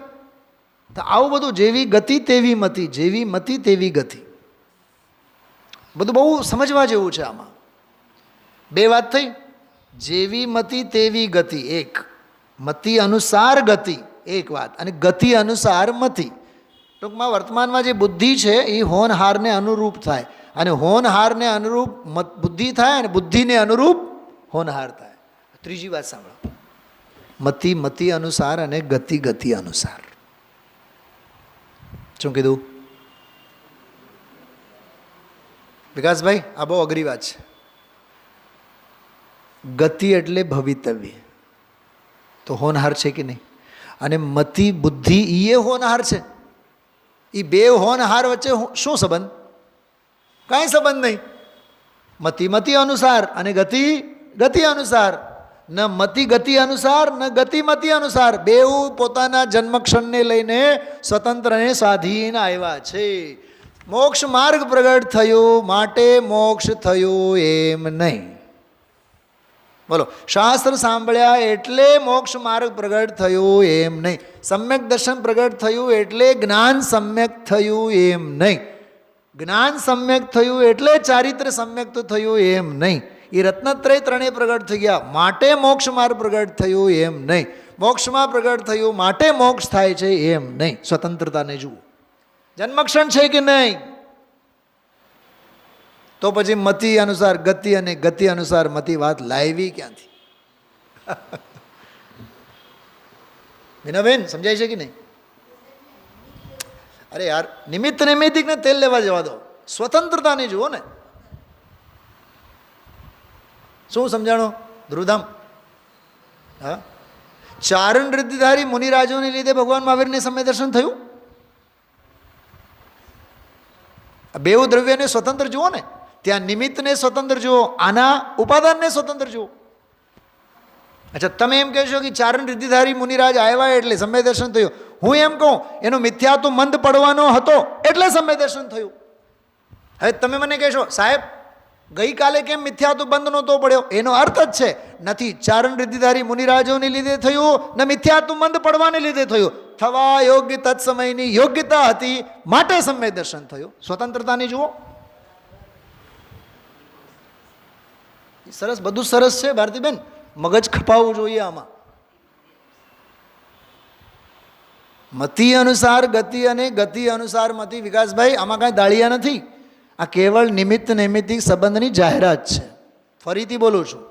તો આવું બધું જેવી ગતિ તેવી મતિ, જેવી મતિ તેવી ગતિ, બધું બહુ સમજવા જેવું છે. આમાં 2 વાત થઈ, જેવી મતિ તેવી ગતિ એક, મતિ અનુસાર ગતિ એક વાત, અને ગતિ અનુસાર મતિ. ટૂંકમાં વર્તમાનમાં જે બુદ્ધિ છે એ હોનહારને અનુરૂપ થાય, અને હોનહારને અનુરૂપ બુદ્ધિ થાય, અને બુદ્ધિને અનુરૂપ હોનહાર થાય. ત્રીજી વાત સાંભળો, મતિ મતિ અનુસાર અને ગતિ ગતિ અનુસાર. શું કીધું વિકાસભાઈ? આ બહુ અઘરી વાત છે. ગતિ એટલે ભવિતવ્ય, તો હોનહાર છે કે નહીં? અને મતિ બુદ્ધિ એ હોનહાર છે. એ 2 હોનહાર વચ્ચે શું સંબંધ? કાંઈ સંબંધ નહીં. મતિ મતિ અનુસાર અને ગતિ ગતિ અનુસાર. ન મતિ ગતિ અનુસાર ન ગતિ મતિ અનુસાર. 2 પોતાના જન્મક્ષણને લઈને સ્વતંત્રને સ્વાધીન આવ્યા છે. મોક્ષ માર્ગ પ્રગટ થયો માટે મોક્ષ થયો એમ નહીં. બોલો, શાસ્ત્ર સાંભળ્યા એટલે મોક્ષ માર્ગ પ્રગટ થયો એમ નહીં. સમ્યક દર્શન પ્રગટ થયું એટલે જ્ઞાન સમ્યક થયું એમ નહીં. જ્ઞાન સમ્યક થયું એટલે ચારિત્ર સમ્યક તો થયું એમ નહીં. એ રત્નત્રય ત્રણેય પ્રગટ થઈ ગયા માટે મોક્ષ માર્ગ પ્રગટ થયું એમ નહીં. મોક્ષમાં પ્રગટ થયું માટે મોક્ષ થાય છે એમ નહીં. સ્વતંત્રતાને જુઓ, જન્મક્ષણ છે કે નહીં? તો તો પછી મતિ અનુસાર ગતિ અને ગતિ અનુસાર મતિ વાત લાવી ક્યાંથી? વિનાબેન સમજાય છે કે નહીં? અરે યાર, નિમિત્ત નૈમિત્તિકને તેલ લેવા જવા દો, સ્વતંત્રતાની જુઓ ને. શું સમજાણો ધ્રુવધામ? હા, ચારણ રિદ્ધિધારી મુનિરાજોને લીધે ભગવાન મહાવીરને સમય દર્શન થયું. બેઉ દ્રવ્યને સ્વતંત્ર જુઓ ને, ત્યાં નિમિત્તને સ્વતંત્ર જુઓ, આના ઉપાદાનને સ્વતંત્ર જુઓ. અચ્છા, તમે એમ કહેશો કે ચારણ રિદ્ધિધારી મુનિરાજ આવ્યા એટલે સમય દર્શન થયું. હું એમ કહું એનો મિથ્યાત્વ મંદ પડવાનો હતો એટલે સમય દર્શન થયું. હવે તમે મને કહેશો સાહેબ ગઈકાલે કેમ મિથ્યાત્વ બંધ નહોતો પડ્યો? એનો અર્થ જ છે નથી ચારણ રિદ્ધિધારી મુનિરાજોને લીધે થયું, ન મિથ્યાત્વ મંદ પડવાને લીધે થયું. થવા યોગ્ય તત્સમયની યોગ્યતા હતી માટે સમય દર્શન થયું. સ્વતંત્રતાની જુઓ. સરસ, બધું સરસ છે ભારતીબેન, મગજ ખપાવવું જોઈએ આમાં. મતિ અનુસાર ગતિ અને ગતિ અનુસાર મતિ. વિકાસભાઈ, આમાં કાંઈ દાળિયા નથી, આ કેવળ નિમિત્ત નૈમિત્તિક સંબંધની જાહેરાત છે. ફરીથી બોલું છું,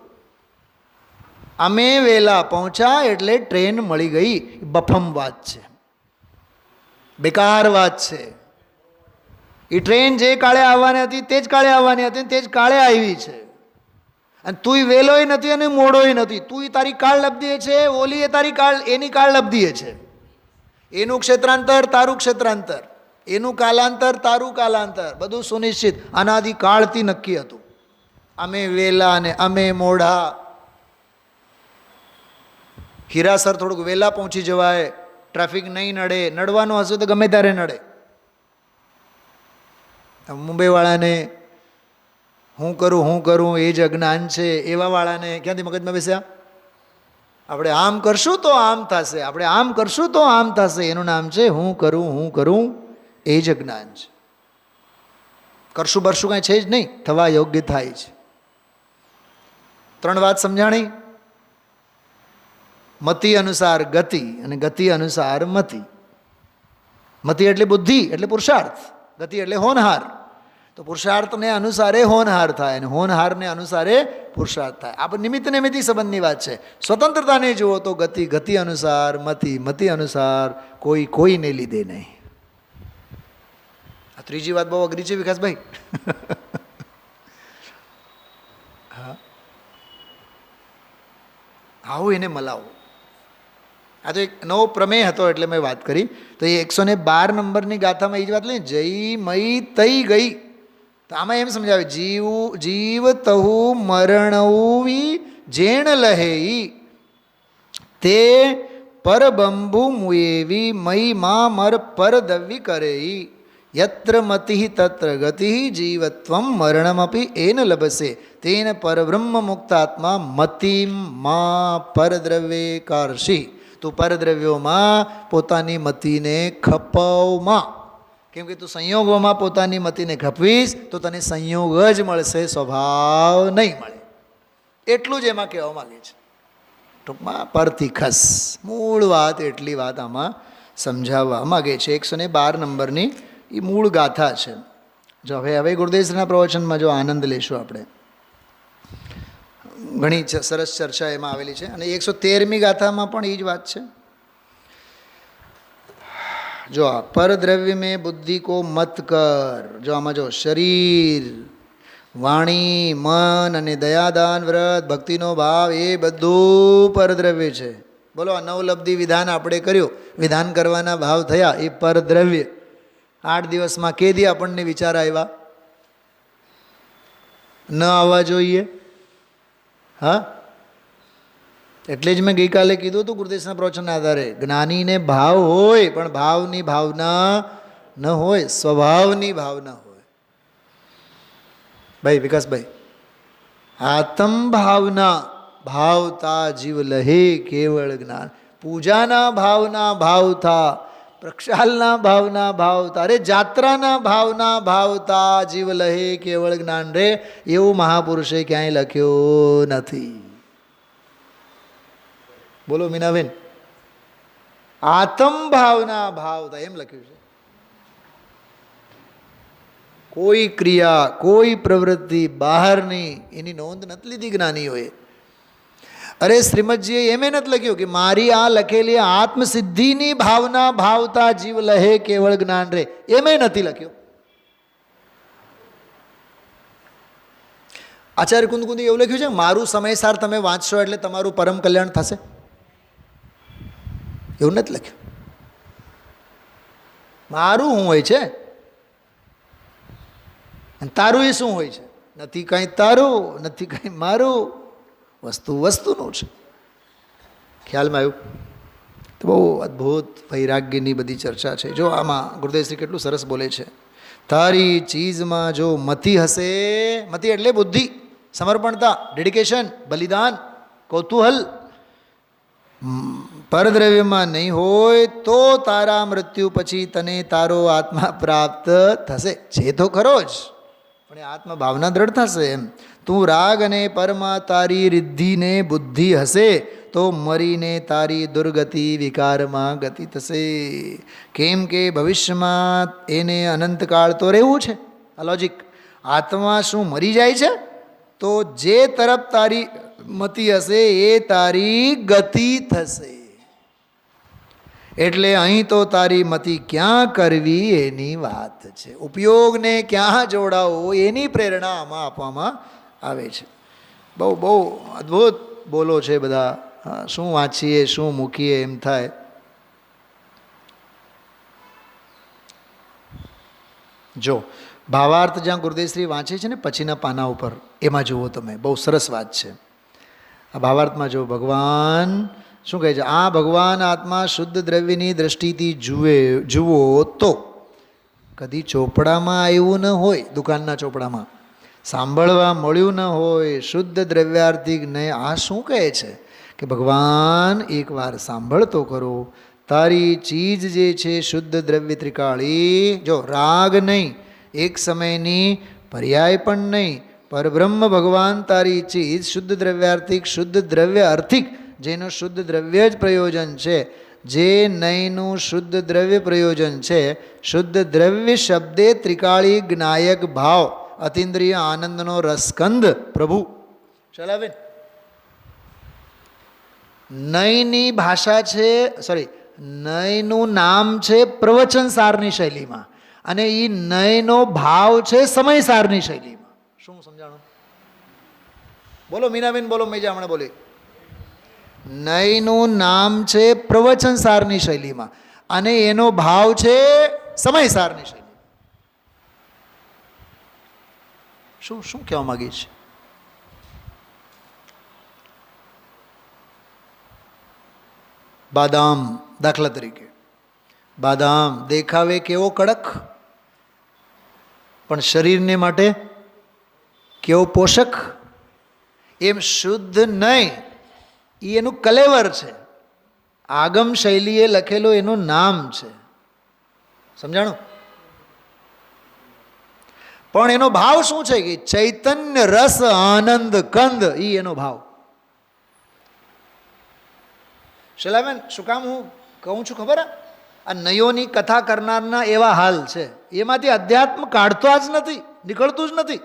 અમે વહેલા પહોંચ્યા એટલે ટ્રેન મળી ગઈ, બફમ વાત છે, બેકાર વાત છે. એ ટ્રેન જે કાળે આવવાની હતી તે જ કાળે આવવાની હતી, તે જ કાળે આવી છે. અને તુંય વહેલોય નથી અને મોડોય નથી. તું તારી કાળ લબ્ધીએ છે, ઓલી એ તારી કાળ એની કાળ લબ્ધીએ છે. એનું ક્ષેત્રાંતર તારું ક્ષેત્રાંતર, એનું કાલાંતર તારું કાલાંતર, બધું સુનિશ્ચિત અનાદિકાળથી નક્કી હતું. અમે વહેલા ને અમે મોડા. હીરાસર થોડુંક વહેલા પહોંચી જવાય, ટ્રાફિક નહીં નડે. નડવાનું હશે તો ગમે ત્યારે નડે. મુંબઈવાળાને હું કરું એ જ અજ્ઞાન છે. એવા વાળાને ક્યાંથી મગજમાં બેસ્યા? આપણે આમ કરશું તો આમ થશે, આપણે આમ કરશું તો આમ થશે. એનું નામ છે હું કરું એ જ જ્ઞાન છે. કરશું બરશું કાંઈ છે જ નહીં, થવા યોગ્ય થાય છે. 3 વાત સમજાણી. મતિ અનુસાર ગતિ અને ગતિ અનુસાર મતિ. મતિ એટલે બુદ્ધિ એટલે પુરુષાર્થ, ગતિ એટલે હોનહાર. તો પુરુષાર્થને અનુસારે હોનહાર થાય અને હોનહારને અનુસારે પુરુષાર્થ થાય. આ નિમિત્ત નૈમિત્તિક સંબંધની વાત છે. સ્વતંત્રતાને જુઓ તો ગતિ ગતિ અનુસાર મતિ મતિ અનુસાર કોઈને લીધે નહીં. આ ત્રીજી વાત બહુ અઘરી છે વિકાસભાઈ. હા, આવું એને મલાવો. આ તો એક નવો પ્રમેય હતો એટલે મેં વાત કરી. તો એ 112 નંબરની ગાથામાં એ જ વાત લઈ, જઈ મઈ તઈ ગઈ. તો આમાં એમ સમજાવે, જીવ તહુ મરણવી જેણ લહેઈ તે પરબંબુ મુએવી મઈ મા મર પરદવી કરેઈ યત્ર મતિ તત્ર ગતિ જીવત્વમ મરણમપી એન લભસે તેન પરબ્રહ્મ મુક્તાત્મા મતિમ મા પરદ્રવ્ય કારશી. તું પરદ્રવ્યોમાં પોતાની મતિને ખપાવમાં. કેમ કે તું સંયોગોમાં પોતાની મતિને ખપવીશ તો તને સંયોગ જ મળશે, સ્વભાવ નહીં મળે. એટલું જ એમાં કહેવા માગે છે. ટૂંકમાં પરથી ખસ મૂળ વાત, એટલી વાત આમાં સમજાવવા માગે છે. 112 નંબરની એ મૂળ ગાથા છે. જો હવે ગુરુદેવશ્રીના પ્રવચનમાં જો આનંદ લેશું આપણે, ઘણી સરસ ચર્ચા એમાં આવેલી છે. અને 113મી ગાથામાં પણ એ જ વાત છે. જો આ પરદ્રવ્ય મેં બુદ્ધિ કો મત કર. જો આમાં જો શરીર, વાણી, મન અને દયાદાન, વ્રત, ભક્તિનો ભાવ એ બધું પરદ્રવ્ય છે. બોલો, આ નવલબ્ધિ વિધાન આપણે કર્યું, વિધાન કરવાના ભાવ થયા, એ પરદ્રવ્ય. 8 દિવસમાં કેદી આપણને વિચાર આવ્યા? ન આવવા જોઈએ. હા, એટલે જ મેં ગઈકાલે કીધું હતું ગુરુદેવના પ્રવચનના આધારે, જ્ઞાનીને ભાવ હોય પણ ભાવની ભાવના ન હોય, સ્વભાવની ભાવના હોય. ભાઈ વિકાસભાઈ, આત્મ ભાવના ભાવતા જીવ લહે કેવળ જ્ઞાન. પૂજાના ભાવના ભાવતા, પ્રક્ષાલના ભાવના ભાવતા, અરે જાત્રાના ભાવના ભાવતા જીવ લહે કેવળ જ્ઞાન રે, એવું મહાપુરુષે ક્યાંય લખ્યું નથી. બોલો મીનાબેન, આત્મ ભાવના ભાવતા એમ લખ્યું છે. કોઈ ક્રિયા, કોઈ પ્રવૃત્તિ બહારની એની નોંધ નથી લીધી જ્ઞાનીઓએ. અરે શ્રીમદજીએ એમ નથી લખ્યું કે મારી આ લખેલી આત્મસિદ્ધિની ભાવના ભાવતા જીવ લહે કેવળ જ્ઞાન રે, એમ નથી લખ્યું. આચાર્ય કુંદકુંદી એવું લખ્યું છે, મારું સમયસાર તમે વાંચશો એટલે તમારું પરમ કલ્યાણ થશે, એવું નથી લખ્યું. મારું શું હોય છે, તારું એ શું હોય છે? નથી કંઈ તારું, નથી કંઈ મારું, વસ્તુ વસ્તુનું છે. ખ્યાલમાં આવ્યું? તો બહુ અદ્ભુત વૈરાગ્યની બધી ચર્ચા છે. જો આમાં ગુરુદેવશ્રી કેટલું સરસ બોલે છે, તારી ચીજમાં જો મતિ હશે, મતિ એટલે બુદ્ધિ, સમર્પણતા, ડેડિકેશન, બલિદાન, કૌતૂહલ, પરદ્રવ્યમાં નહીં હોય તો તારા મૃત્યુ પછી તને તારો આત્મા પ્રાપ્ત થશે. છે તો ખરો જ, પણ એ આત્મા ભાવના દ્રઢ થશે. એમ તું રાગ અને પરમાં તારી રિદ્ધિને બુદ્ધિ હશે તો મરીને તારી દુર્ગતિ વિકારમાં ગતિ થશે. કેમ કે ભવિષ્યમાં એને અનંતકાળ તો રહેવું છે. આ લોજિક. આત્મા શું મરી જાય છે? તો જે તરફ તારી મતિ હશે એ તારી ગતિ થશે. એટલે અહીં તો તારી મતિ ક્યાં કરવી એની વાત છે, ઉપયોગને ક્યાં જોડાવો એની પ્રેરણા આમાં આપવામાં આવે છે. બહુ બહુ અદ્ભુત બોલો છે બધા. શું વાંચીએ શું મૂકીએ એમ થાય. જો ભાવાર્થ જ્યાં ગુરુદેવશ્રી વાંચે છે ને પછીના પાના ઉપર, એમાં જુઓ તમે, બહુ સરસ વાત છે. આ ભાવાર્થમાં જો ભગવાન શું કહે છે, આ ભગવાન આત્મા શુદ્ધ દ્રવ્યની દ્રષ્ટિથી જુઓ તો કદી ચોપડામાં આવ્યું ન હોય, દુકાનના ચોપડામાં સાંભળવા મળ્યું ન હોય, શુદ્ધ દ્રવ્યાર્થિક નહીં. આ શું કહે છે કે ભગવાન એકવાર સાંભળતો કરો, તારી ચીજ જે છે શુદ્ધ દ્રવ્ય ત્રિકાળી, જો રાગ નહીં, એક સમયની પર્યાય પણ નહીં, પરબ્રહ્મ ભગવાન તારી ચીજ શુદ્ધ દ્રવ્યાર્થિક, શુદ્ધ દ્રવ્ય અર્થિક, જેનું શુદ્ધ દ્રવ્ય જ પ્રયોજન છે, જે નયનું શુદ્ધ દ્રવ્ય પ્રયોજન છે. શુદ્ધ દ્રવ્ય શબ્દે ત્રિકાળી જ્ઞાયક ભાવ, અતિન્દ્રિય આનંદનો રસકંદ પ્રભુ. ચલાવે નયની ભાષા છે, સોરી, નયનું નામ છે પ્રવચનસારની શૈલીમાં, અને એ નયનો ભાવ છે સમયસારની શૈલીમાં. શું સમજાણું? બોલો મીનાબેન, બોલો મેજા હમણાં બોલી. નયનું નામ છે પ્રવચનસારની શૈલીમાં અને એનો ભાવ છે સમયસારની શૈલી. શું શું કહેવા માંગી છે? બાદામ દાખલા તરીકે, બાદામ દેખાવે કેવો કડક, પણ શરીરને માટે કેવો પોષક. એમ શુદ્ધ નહીં એ એનું કલેવર છે, આગમ શૈલીએ લખેલું એનું નામ છે. સમજાણું? પણ એનો ભાવ શું છે કે ચૈતન્ય રસ આનંદ કંદ, એ એનો ભાવ. શૈલાબેન, શું કામ હું કહું છું ખબર? આ નયોની કથા કરનારના એવા હાલ છે, એમાંથી અધ્યાત્મ કાઢતો જ નથી, નીકળતું જ નથી.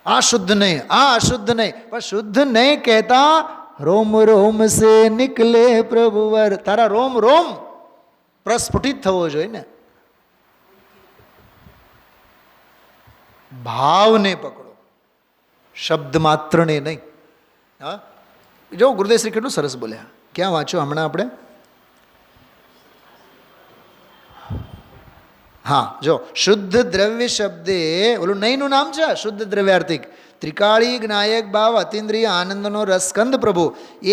આ શુદ્ધ નહીં, આ અશુદ્ધ નહીં, પણ શુદ્ધ નહીં કહેતા રોમ રોમ સે નિકલે પ્રભુવર. તારા રોમ રોમ પ્રસ્ફુટિત થવો જોઈએ ને. ભાવને પકડો, શબ્દ માત્રને નહીં. હા, જો ગુરુદેવશ્રી કેટલું સરસ બોલ્યા. ક્યાં વાંચો હમણાં આપણે? હા, જો શુદ્ધ દ્રવ્ય શબ્દે ઓલું નયનું નામ છે શુદ્ધ દ્રવ્યાર્થિક, ત્રિકાળી જ્ઞાયક ભાવ, અતિન્દ્રિય આનંદનો રસકંદ પ્રભુ.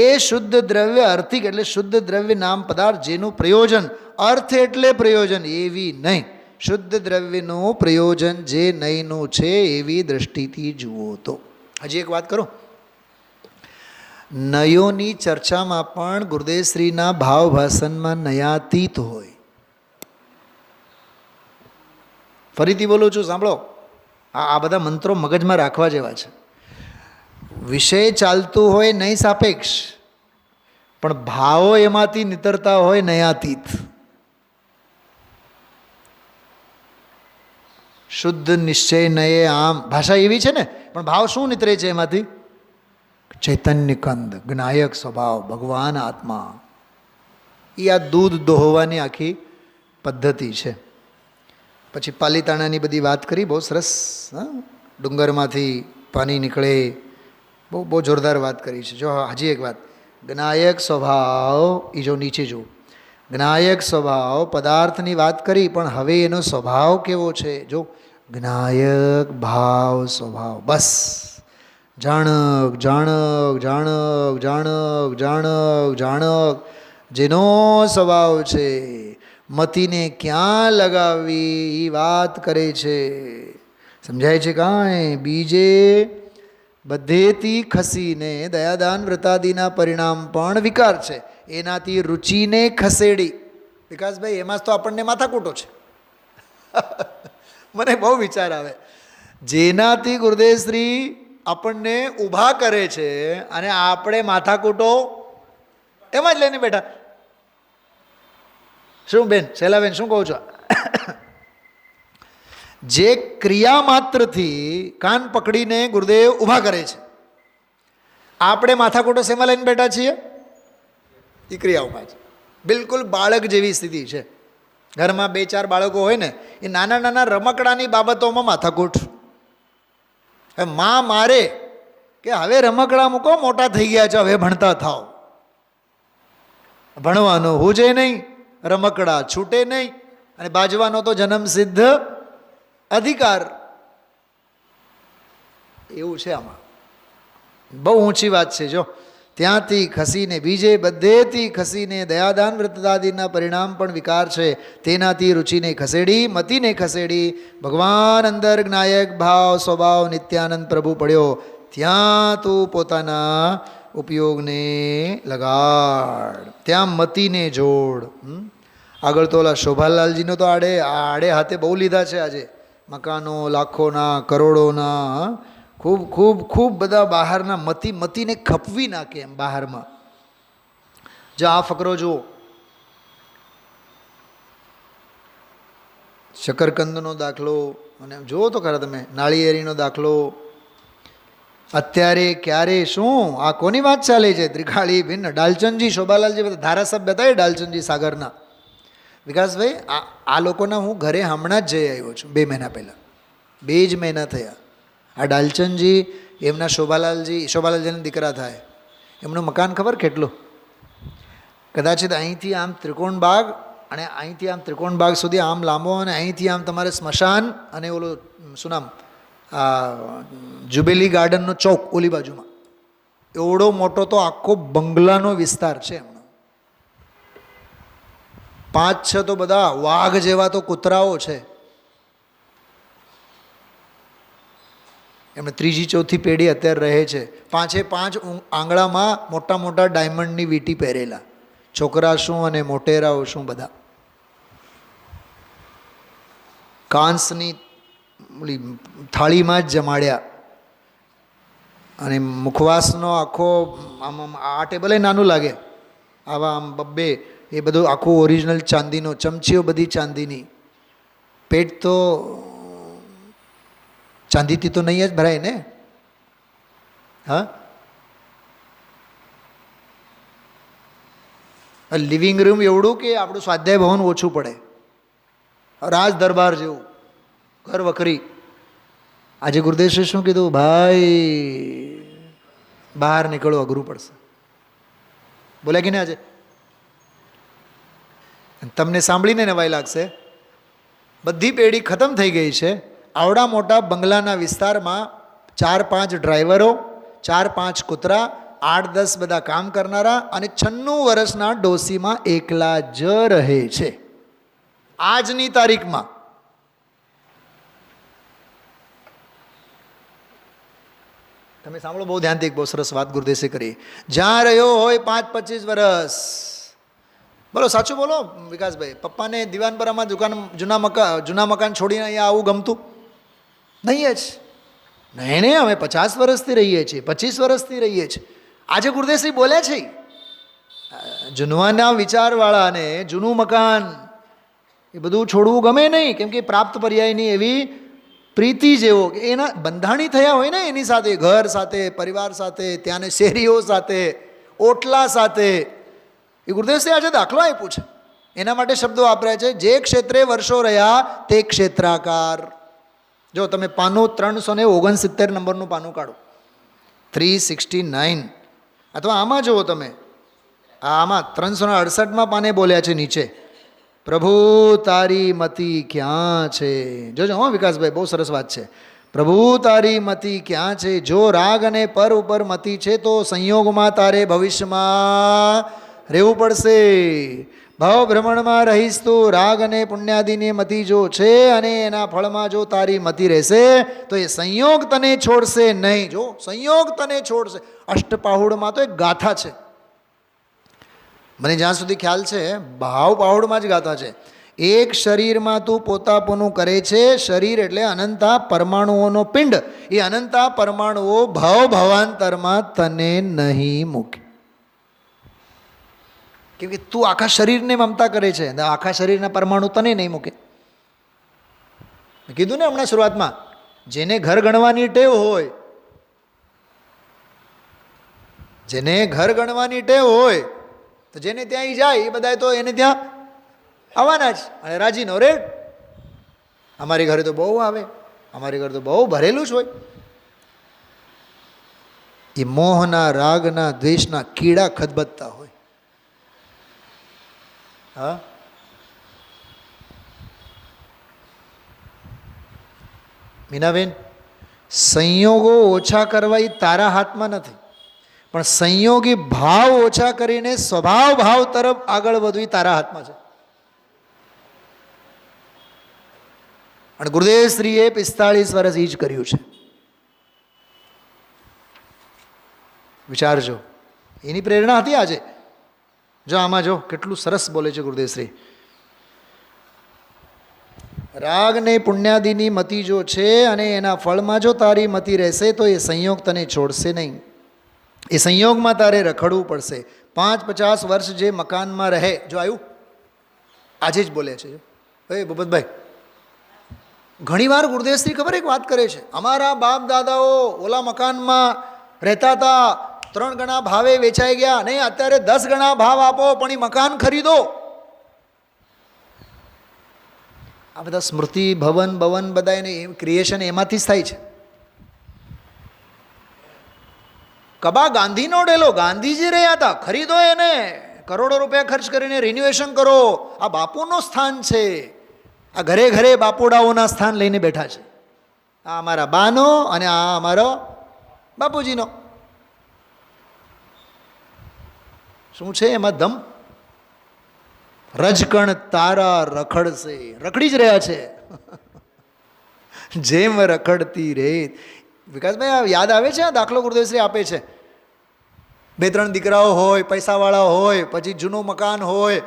એ શુદ્ધ દ્રવ્ય અર્થિક એટલે શુદ્ધ દ્રવ્ય નામ પદાર્થ, જેનું પ્રયોજન, અર્થ એટલે પ્રયોજન, એવી નહીં. શુદ્ધ દ્રવ્યનું પ્રયોજન જે નયનું છે એવી દ્રષ્ટિથી જુઓ તો. હજી એક વાત કરું, નયોની ચર્ચામાં પણ ગુરુદેવશ્રીના ભાવ ભાષણમાં નયાતીત હોય. ફરીથી બોલું છું, સાંભળો. આ બધા મંત્રો મગજમાં રાખવા જેવા છે. વિષય ચાલતું હોય નહીં સાપેક્ષ, પણ ભાવો એમાંથી નીતરતા હોય નયાતીત. શુદ્ધ નિશ્ચય નયે આમ ભાષા એવી છે ને, પણ ભાવ શું નીતરે છે એમાંથી? ચૈતન્ય કંદ, જ્ઞાયક સ્વભાવ, ભગવાન આત્મા. એ આ દૂધ દોહવાની આખી પદ્ધતિ છે. પછી પાલીતાણાની બધી વાત કરી, બહુ સરસ. ડુંગરમાંથી પાણી નીકળે, બહુ જોરદાર વાત કરી છે. જો હજી એક વાત, જ્ઞાયક સ્વભાવ, એ જો નીચે જુઓ, જ્ઞાયક સ્વભાવ પદાર્થની વાત કરી, પણ હવે એનો સ્વભાવ કેવો છે? જો જ્ઞાયક ભાવ સ્વભાવ. બસ જાણક જાણક જાણક જાણક જાણક જાણક જેનો સ્વભાવ છે, મતીને ક્યાં લગાવવી એ વાત કરે છે. સમજાય છે કાંઈ? બીજે બધેથી ખસીને દયાદાન વ્રતાદિના પરિણામ પણ વિકાર છે, એનાથી રુચિને ખસેડી. વિકાસભાઈ, એમાં જ તો આપણને માથાકૂટો છે. મને બહુ વિચાર આવે, જેનાથી ગુરુદેવશ્રી આપણને ઊભા કરે છે અને આપણે માથાકૂટો એમાં જ લઈને બેઠા. શું બેન, શૈલાબેન શું કહું છો? જે ક્રિયા માત્રથી કાન પકડીને ગુરુદેવ ઊભા કરે છે, આપણે માથાકૂટો શેમાં લઈને બેઠા છીએ? એ ક્રિયાઓમાં છે. બિલકુલ બાળક જેવી સ્થિતિ છે. ઘરમાં 2-4 બાળકો હોય ને, એ નાના નાના રમકડાની બાબતોમાં માથાકૂટ. હવે માં મારે કે હવે રમકડા મૂકો, મોટા થઈ ગયા છે, હવે ભણતા થાવ. ભણવાનું હુજે નહીં, રમકડા છૂટે નહીં, અને બાજવાનો તો જન્મસિદ્ધ અધિકાર. એવું છે આમાં. બહુ ઊંચી વાત છે. જો ત્યાંથી ખસીને બીજે બધેથી ખસીને દયાદાન વ્રતદાદિના પરિણામ પણ વિકાર છે, તેનાથી રુચિને ખસેડી, મતીને ખસેડી, ભગવાન અંદર જ્ઞાયક ભાવ સ્વભાવ નિત્યાનંદ પ્રભુ પડ્યો, ત્યાં તું પોતાના ઉપયોગને લગાડ, ત્યાં મતીને જોડ. આગળ તો ઓલા શોભાલાલજીનો તો આડે હાથે બહુ લીધા છે આજે. મકાનો લાખોના કરોડોના, ખૂબ ખૂબ ખૂબ બધા બહારના મતીને ખપવી નાખે એમ બહારમાં. જો આ ફકરો જુઓ, શકરકંદનો દાખલો, અને જુઓ તો ખરા તમે નાળિયેરીનો દાખલો. અત્યારે ક્યારે શું આ કોની વાત ચાલે છે? ત્રિકાળી ભિન્ન ડાલચંદજી, શોભાલાલજી, બધા ધારાસભ્ય હતા એ ડાલચંદજી સાગરના. વિકાસભાઈ, આ લોકોના હું ઘરે હમણાં જ જઈ આવ્યો છું, 2 મહિના પહેલાં. 2 જ મહિના થયા. આ ડાલચંદજી, એમના શોભાલાલજીના દીકરા થાય, એમનું મકાન ખબર કેટલું? કદાચિત અહીંથી આમ ત્રિકોણ બાગ, અને અહીંથી આમ ત્રિકોણ બાગ સુધી આમ લાંબો, અને અહીંથી આમ તમારે સ્મશાન, અને ઓલું શું નામ, જુબેલી ગાર્ડનનો ચોક ઓલી બાજુમાં. એવડો મોટો તો આખો બંગલાનો વિસ્તાર છે એમનો. 5-6 તો બધા વાઘ જેવા તો કૂતરાઓ છે. એમને 3જી-4થી પેઢી અત્યારે રહે છે. 5-5 આંગળામાં મોટા મોટા ડાયમંડની વીંટી પહેરેલા. છોકરા શું અને મોટેરાઓ શું બધા. કાંસની થાળીમાં જ જમાડ્યા. અને મુખવાસનો આખો આમ આ ટેબલે નાનું લાગે, આવા આમ 2 એ બધું આખું ઓરિજિનલ ચાંદીનો, ચમચીઓ બધી ચાંદીની. પેટ તો ચાંદીથી તો નહીં જ ભરાય ને. હા, લિવિંગ રૂમ એવડું કે આપણું સ્વાધ્યાય ભવન ઓછું પડે. રાજ દરબાર જેવું, ઘર વખરી. આજે ગુરુદેવશ્રી શું કીધું? ભાઈ બહાર નીકળવું અઘરું પડશે. બોલ્યા કે નહીં આજે? તમને સાંભળીને નવાઈ લાગશે, બધી પેઢી ખતમ થઈ ગઈ છે. આવડા મોટા બંગલાના વિસ્તારમાં 4-5 ડ્રાઈવરો, 4-5 કૂતરા, 8-10 બધા કામ કરનારા, અને 96 વર્ષના ડોસીમાં એકલા જ રહે છે આજની તારીખમાં. તમે સાંભળો બહુ ધ્યાનથી, બહુ સરસ વાત ગુરુદેશે કરી. જ્યાં રહ્યો હોય 5-25 વર્ષ. બોલો સાચું બોલો વિકાસભાઈ, પપ્પાને દિવાનપરામાં જૂના મકાન છોડીને અહીંયા આવું ગમતું નહીં જ? નહીં, અમે 50 વર્ષથી રહીએ છીએ, 25 વર્ષથી રહીએ છીએ. આજે ગુરુદેવશ્રી બોલ્યા છે, જૂનવાના વિચારવાળાને જૂનું મકાન એ બધું છોડવું ગમે નહીં, કેમ કે પ્રાપ્ત પર્યાયની એવી પ્રીતિ જેવો કે એના બંધાણી થયા હોય ને એની સાથે, ઘર સાથે, પરિવાર સાથે, ત્યાંને શેરીઓ સાથે, ઓટલા સાથે. એ ગુરુદેવશ્રી આજે દાખલો આપ્યો છે, એના માટે શબ્દો વાપર્યા છે. જે ક્ષેત્રે વર્ષો રહ્યા તે ક્ષેત્રાકાર. જો તમે પાનું 369 નંબરનું પાનું કાઢો, 369, અથવા આમાં જુઓ તમે, આમાં 368માં પાને બોલ્યા છે નીચે, પ્રભુ તારી મતિ ક્યાં છે. જોજો હો વિકાસભાઈ, બહુ સરસ વાત છે. પ્રભુ તારી મતિ ક્યાં છે. જો રાગ અને પર ઉપર મતિ છે તો સંયોગમાં તારે ભવિષ્યમાં રહેવું પડશે. ભાવ ભ્રમણમાં રહીશ તો રાગ અને પુણ્યાદિની મતિ જો છે અને એના ફળમાં જો તારી મતિ રહેશે તો એ સંયોગ તને છોડશે નહીં. જો સંયોગ તને છોડશે. અષ્ટપાહુડમાં તો એક ગાથા છે, મને જ્યાં સુધી ખ્યાલ છે ભાવ પાહુડમાં જ ગાથા છે. એક શરીરમાં તું પોતાપોનું કરે છે. શરીર એટલે અનંતા પરમાણુઓનો પિંડ. એ અનંતા પરમાણુઓ ભાવ ભાવાંતરમાં તને નહીં મૂકે. કેમ કે તું આખા શરીરને મમતા કરે છે, આખા શરીરના પરમાણુ તને નહીં મૂકે. મેં કીધું ને હમણાં શરૂઆતમાં, જેને ઘર ગણવાની ટેવ હોય, જેને ઘર ગણવાની ટેવ હોય તો જેને ત્યાં જાય એ બધા તો એને ત્યાં આવવાના જ. અને રાજીનો રેટ, અમારી ઘરે તો બહુ આવે, અમારી ઘરે તો બહુ ભરેલું જ હોય. એ મોહના, રાગના, દ્વેષના કીડા ખદબદતા હોય. હા, મીનાબેન, સંયોગો ઓછા કરવા એ તારા હાથમાં નથી, પણ સંયોગી ભાવ ઓછા કરીને સ્વભાવ ભાવ તરફ આગળ વધવી તારા હાથમાં છે. અને ગુરુદેવ શ્રીએ 45 વર્ષ એ જ કર્યું છે. વિચારજો, એની પ્રેરણા હતી આજે. જો આમાં જો કેટલું સરસ બોલે છે ગુરુદેવશ્રી. રાગ ને પુણ્યાદિની મતિ જો છે અને એના ફળમાં જો તારી મતિ રહેશે તો એ સંયોગ તને છોડશે નહીં. એ સંયોગમાં તારે રખડવું પડશે. 5-50 વર્ષ જે મકાનમાં રહે, જો આવ્યું આજે જ બોલે છે. એ ભૂપતભાઈ, ઘણીવાર ગુરુદેવશ્રી ખબર એક વાત કરે છે, અમારા બાપ દાદાઓ ઓલા મકાનમાં રહેતા હતા, 3 ગણા ભાવે વેચાઈ ગયા, નહીં અત્યારે 10 ગણા ભાવ આપો પણ એ મકાન ખરીદો. આ બધા સ્મૃતિ ભવન બધા એને ક્રિએશન એમાંથી જ થાય છે. કબા ગાંધીનો ડેલો, ગાંધીજી રહ્યા હતા, ખરીદો એને, કરોડો રૂપિયા ખર્ચ કરીને રિન્યુએશન કરો. આ બાપુનું સ્થાન છે. આ ઘરે ઘરે બાપુડાઓના સ્થાન લઈને બેઠા છે. આ અમારા બાનો અને આ અમારો બાપુજીનો. શું છે એમાં દમ? રજકણ તારા રખડશે, રખડી જ રહ્યા છે જેમ રખડતી રેત. વિકાસભાઈ યાદ આવે છે આ દાખલો ગુરુદેવશ્રી આપે છે. 2-3 દીકરાઓ હોય, પૈસાવાળા હોય, પછી જૂનું મકાન હોય.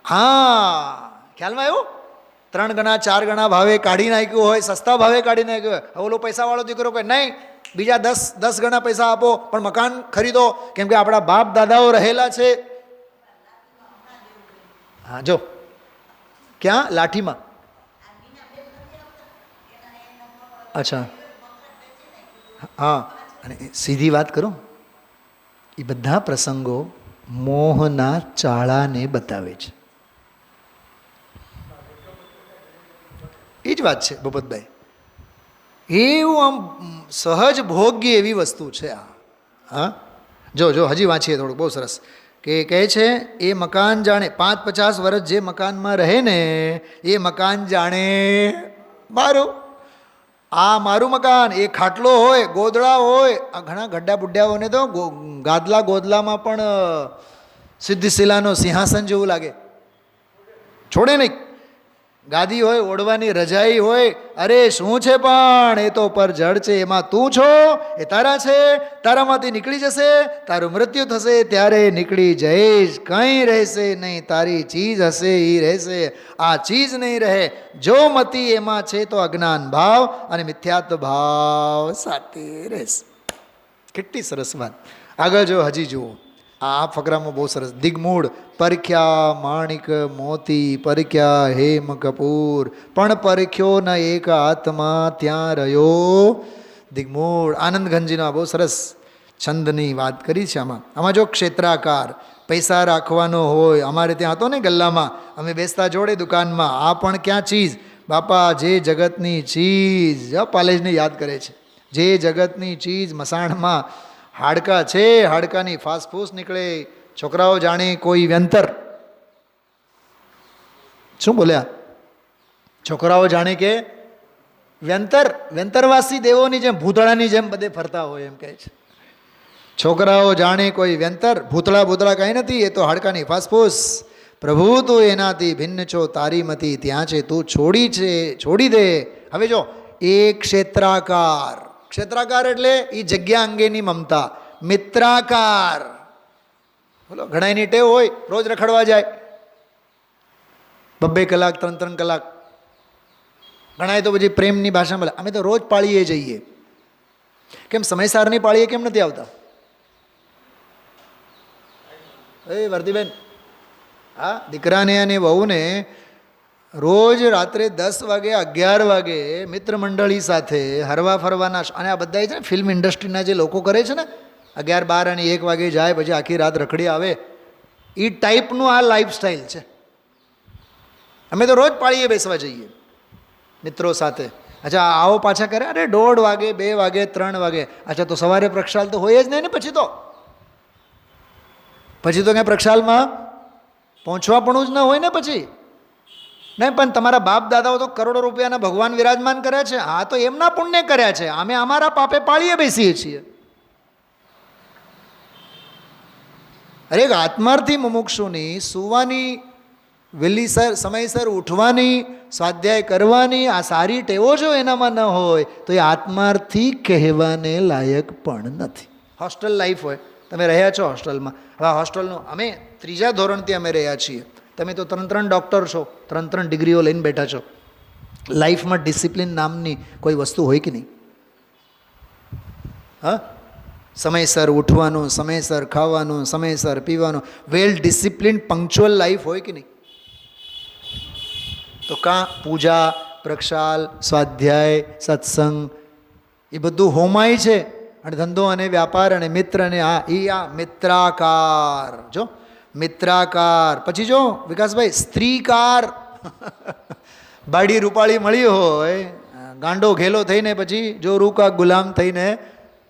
હા, ખ્યાલમાં આવ્યું? 3 ગણા 4 ગણા ભાવે કાઢી નાખ્યું હોય, સસ્તા ભાવે કાઢી નાખ્યું હોય. હવે ઓલો પૈસાવાળો દીકરો કહે નહીં, બીજા 10 ગણા પૈસા આપો પણ મકાન ખરીદો, કેમ કે આપણા બાપ દાદાઓ રહેલા છે. હા, જો ક્યાં? લાઠીમાં. અચ્છા, હા. અને સીધી વાત કરું, એ બધા પ્રસંગો મોહના ચાળાને બતાવે છે. એ જ વાત છે ભૂપતભાઈ. એવું આમ સહજ ભોગ્ય એવી વસ્તુ છે આ. હા, જો હજી વાંચીએ થોડુંક, બહુ સરસ. કે કહે છે એ મકાન જાણે 5-50 વર્ષ જે મકાનમાં રહે ને એ મકાન જાણે મારું. આ મારું મકાન. એ ખાટલો હોય, ગોદડા હોય. આ ઘણા ગड्ढा બુઢ્યાઓને તો ગોદલામાં પણ સિદ્ધિ શિલાનો સિંહાસન જેવું લાગે, છોડે નહીં. ગાદી હોય, ઓઢવાની રજાઈ હોય. અરે શું છે પણ એ તો પર જડ છે, એમાં તું છો, એ તારા છે. તારામાંથી નીકળી જશે, તારું મૃત્યુ થશે ત્યારે નીકળી જઈશ. કંઈ રહેશે નહીં, તારી ચીજ હશે એ રહેશે, આ ચીજ નહીં રહે. જો મતિ એમાં છે તો અજ્ઞાન ભાવ અને મિથ્યાત્વ ભાવ સાથે રહેશે. કેટલી સરસ વાત. આગળ જો, હજી જુઓ. આ ફકરામાં બહુ સરસ. દિગ્મૂળ પરખ્યા માણિક મોતી, પરખ્યા હેમ કપૂર, પણ પરખ્યો ન એક આત્મા, ત્યાં રહ્યો દિગ્મૂળ. આનંદ ઘનજીનો બહુ સરસ છંદની વાત કરી છે. આમાં જો ક્ષેત્રાકાર પૈસા રાખવાનો હોય, અમારે ત્યાં હતો ને ગલ્લામાં, અમે બેસતા જોડે દુકાનમાં, આ પણ ક્યાં ચીજ બાપા, જે જગતની ચીજ. પાલેજને યાદ કરે છે, જે જગતની ચીજ મસાણમાં હાડકા છે, હાડકાની ફાસફૂસ નીકળે. છોકરાઓ જાણે કોઈ વ્યંતર. શું બોલ્યા? છોકરાઓ જાણે કે વ્યંતર, વ્યંતરવાસી દેવોની જેમ, ભૂતળાની જેમ બધે ફરતા હોય એમ કહે છે. છોકરાઓ જાણે કોઈ વ્યંતર. ભૂતળા કંઈ નથી, એ તો હાડકાની ફાસફૂસ. પ્રભુ તું એનાથી ભિન્ન છો, તારી મતી ત્યાં છે, તું છોડી દે. હવે જો એ ક્ષેત્રાકાર, ક્ષેત્રાકાર એટલે એ જગ્યા અંગેની મમતા. મિત્રાકાર, બોલો ઘણાની ટેવ હોય રોજ રખડવા જાય 2-2 કલાક 3-3 કલાક. ઘણાએ તો પછી પ્રેમની ભાષામાં અમે તો રોજ પાળીએ જઈએ. કેમ સમયસારની પાળીએ કેમ નથી આવતા? એ વર્ધીબેન, હા, દીકરાને અને વહુને રોજ રાત્રે 10 વાગે 11 વાગે મિત્ર મંડળી સાથે હરવા ફરવાના. અને આ બધા છે ને ફિલ્મ ઇન્ડસ્ટ્રીના જે લોકો કરે છે ને, 11, 12 અને 1 વાગે જાય, પછી આખી રાત રખડી આવે, એ ટાઈપનું આ લાઈફસ્ટાઈલ છે. અમે તો રોજ પાળીએ બેસવા જઈએ મિત્રો સાથે. અચ્છા આવો પાછા કરે, અરે 1:30 વાગે 2 વાગે 3 વાગે. અચ્છા તો સવારે પ્રક્ષાલ તો હોય જ નહીં ને. પછી તો ક્યાં પ્રક્ષાલમાં પહોંચવા પણ જ ન હોય ને પછી. નહીં પણ તમારા બાપ દાદાઓ તો કરોડો રૂપિયાના ભગવાન વિરાજમાન કર્યા છે. હા તો એમના પુણ્ય કર્યા છે, અમે અમારા પાપે પાળીએ બેસીએ છીએ. અરે આત્માર્થી મુમુક્ષુની સુવાની, વહેલીસર સમયસર ઉઠવાની, સ્વાધ્યાય કરવાની આ સારી ટેવો જો એનામાં ન હોય તો એ આત્માર્થી કહેવાને લાયક પણ નથી. હોસ્ટેલ લાઈફ હોય, તમે રહ્યા છો હોસ્ટેલમાં. હવે હોસ્ટેલનું અમે 3જા ધોરણથી અમે રહ્યા છીએ. તમે તો 3 ડૉક્ટર છો, 3 ડિગ્રીઓ લઈને બેઠા છો. લાઈફમાં ડિસિપ્લિન નામની કોઈ વસ્તુ હોય કે નહીં? હા, સમયસર ઉઠવાનું, સમયસર ખાવાનું, સમયસર પીવાનું, વેલ ડિસિપ્લિન પંક્ચ્યુઅલ લાઈફ હોય કે નહીં? તો કાં પૂજા, પ્રક્ષાલ, સ્વાધ્યાય, સત્સંગ એ બધું હોમાય છે. અને ધંધો અને વ્યાપાર અને મિત્ર અને આ મિત્રાકાર. જો મિત્રાકાર. પછી જો વિકાસભાઈ સ્ત્રીકાર. બાડી રૂપાળી મળી હોય, ગાંડો ઘેલો થઈને પછી જો રૂકા ગુલામ થઈને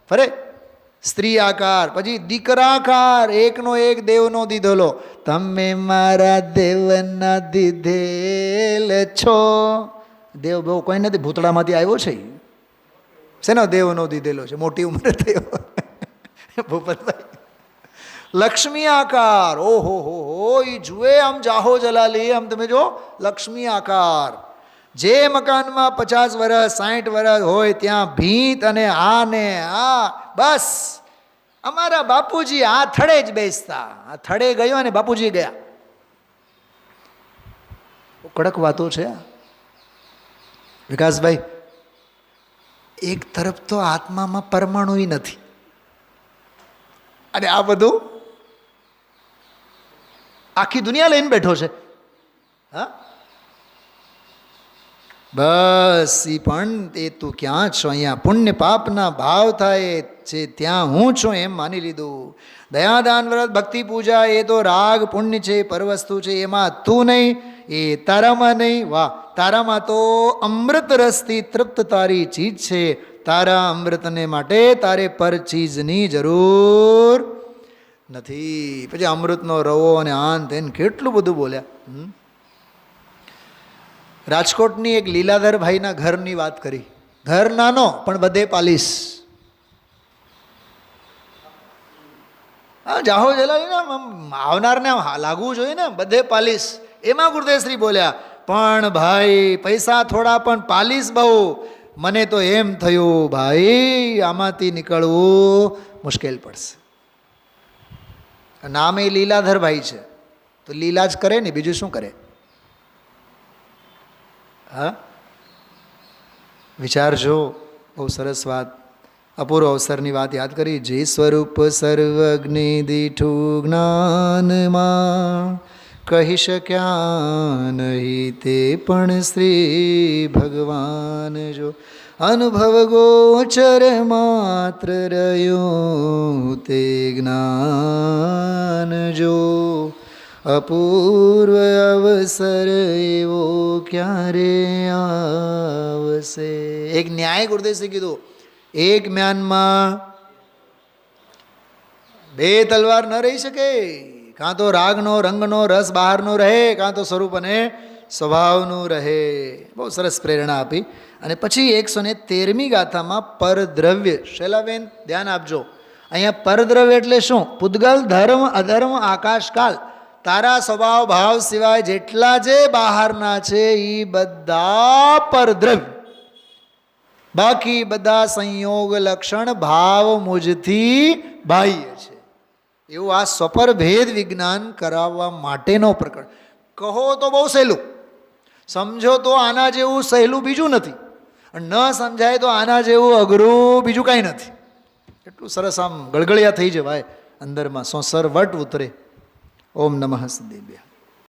ફરે. સ્ત્રી આકાર. પછી દીકરાકાર, એકનો એક દેવનો દીધેલો. તમે મારા દેવના દીધેલ છો. દેવ બહુ કોઈ નથી, ભૂતળામાંથી આવ્યો છે. શેનો દેવનો દીધેલો છે? મોટી ઉંમરે થયો ભૂપતભાઈ. લક્ષ્મી આકાર. ઓહો હો, એ જુએ આમ જાહો જલાલી, આમ તમે જો લક્ષ્મી આકાર. જે મકાનમાં 50 વર્ષ 60 વર્ષ હોય ત્યાં ભીત અને આ ને આ બસ. અમારા બાપુજી આ થડે જ બેસતા. આ થડે ગયો અને બાપુજી ગયા. કડક વાતો છે વિકાસભાઈ. એક તરફ તો આત્મામાં પરમાણુ નથી, અને આ બધું આખી દુનિયા લઈને બેઠો છે. હા બસ એ પણ એ તું ક્યાં છો? અહીંયા પુણ્ય પાપના ભાવ થાય છે ત્યાં હું છું એમ માની લીધું. દયાદાન વ્રત ભક્તિ પૂજા એ તો રાગ પુણ્ય છે, પરવસ્તુ છે, એમાં તું નહીં, એ તારામાં નહીં. વાહ, તારામાં તો અમૃત રસથી તૃપ્ત તારી ચીજ છે. તારા અમૃતને માટે તારે પર ચીજની જરૂર નથી. પછી અમૃતનો રવો અને આન તેને કેટલું બધું બોલ્યા. રાજકોટની એક લીલાધરભાઈના ઘરની વાત કરી. ઘર નાનો પણ બધે પાલીસ. હા, જાહો જલાલી ને આવનારને લાગવું જોઈએ ને, બધે પાલીસ. એમાં ગુરુદેવશ્રી બોલ્યા, પણ ભાઈ પૈસા થોડા પણ પાલીસ બહુ. મને તો એમ થયું ભાઈ આમાંથી નીકળવું મુશ્કેલ પડશે. નામ એ લીલાધરભાઈ છે તો લીલા જ કરે ને, બીજું શું કરે? હા, વિચારજો. બહુ સરસ વાત. અપૂર્વ અવસરની વાત યાદ કરી. જે સ્વરૂપ સર્વજ્ઞ દીઠું જ્ઞાનમાં કહી શક્યા નહીં તે પણ શ્રી ભગવાન જો અનુભવ ગોચર માત્ર રહ્યું તે જ્ઞાન જો અપૂર્વ અવસર એવો ક્યારે આવશે. એક ન્યાય ગુરુદેવસે કીધું, એક મ્યાનમાં બે તલવાર ન રહી શકે. કાં તો રાગનો રંગનો રસ બહારનો રહે, કાં તો સ્વરૂપ અને સ્વભાવનું રહે. બહુ સરસ પ્રેરણા આપી. અને પછી 113મી ગાથામાં પરદ્રવ્ય. શૈલાબેન ધ્યાન આપજો, અહીંયા પરદ્રવ્ય એટલે શું? પૂતગલ, ધર્મ, અધર્મ, આકાશકાલ, તારા સ્વભાવ ભાવ સિવાય જેટલા જે બહારના છે એ બધા પરદ્રવ્ય. બાકી બધા સંયોગ લક્ષણ ભાવ મુજથી બાહ્ય છે. એવું આ સ્વપર ભેદ વિજ્ઞાન કરાવવા માટેનો પ્રકરણ. કહો તો બહુ સહેલું, સમજો તો આના જેવું સહેલું બીજું નથી, ન સમજાય તો આના જેવું અઘરું બીજું કાંઈ નથી. એટલું સરસ આમ ગળગળિયા થઈ જવાય અંદરમાં, સોસર વટ ઉતરે. ઓમ નમઃ સિદ્ધેભ્યઃ.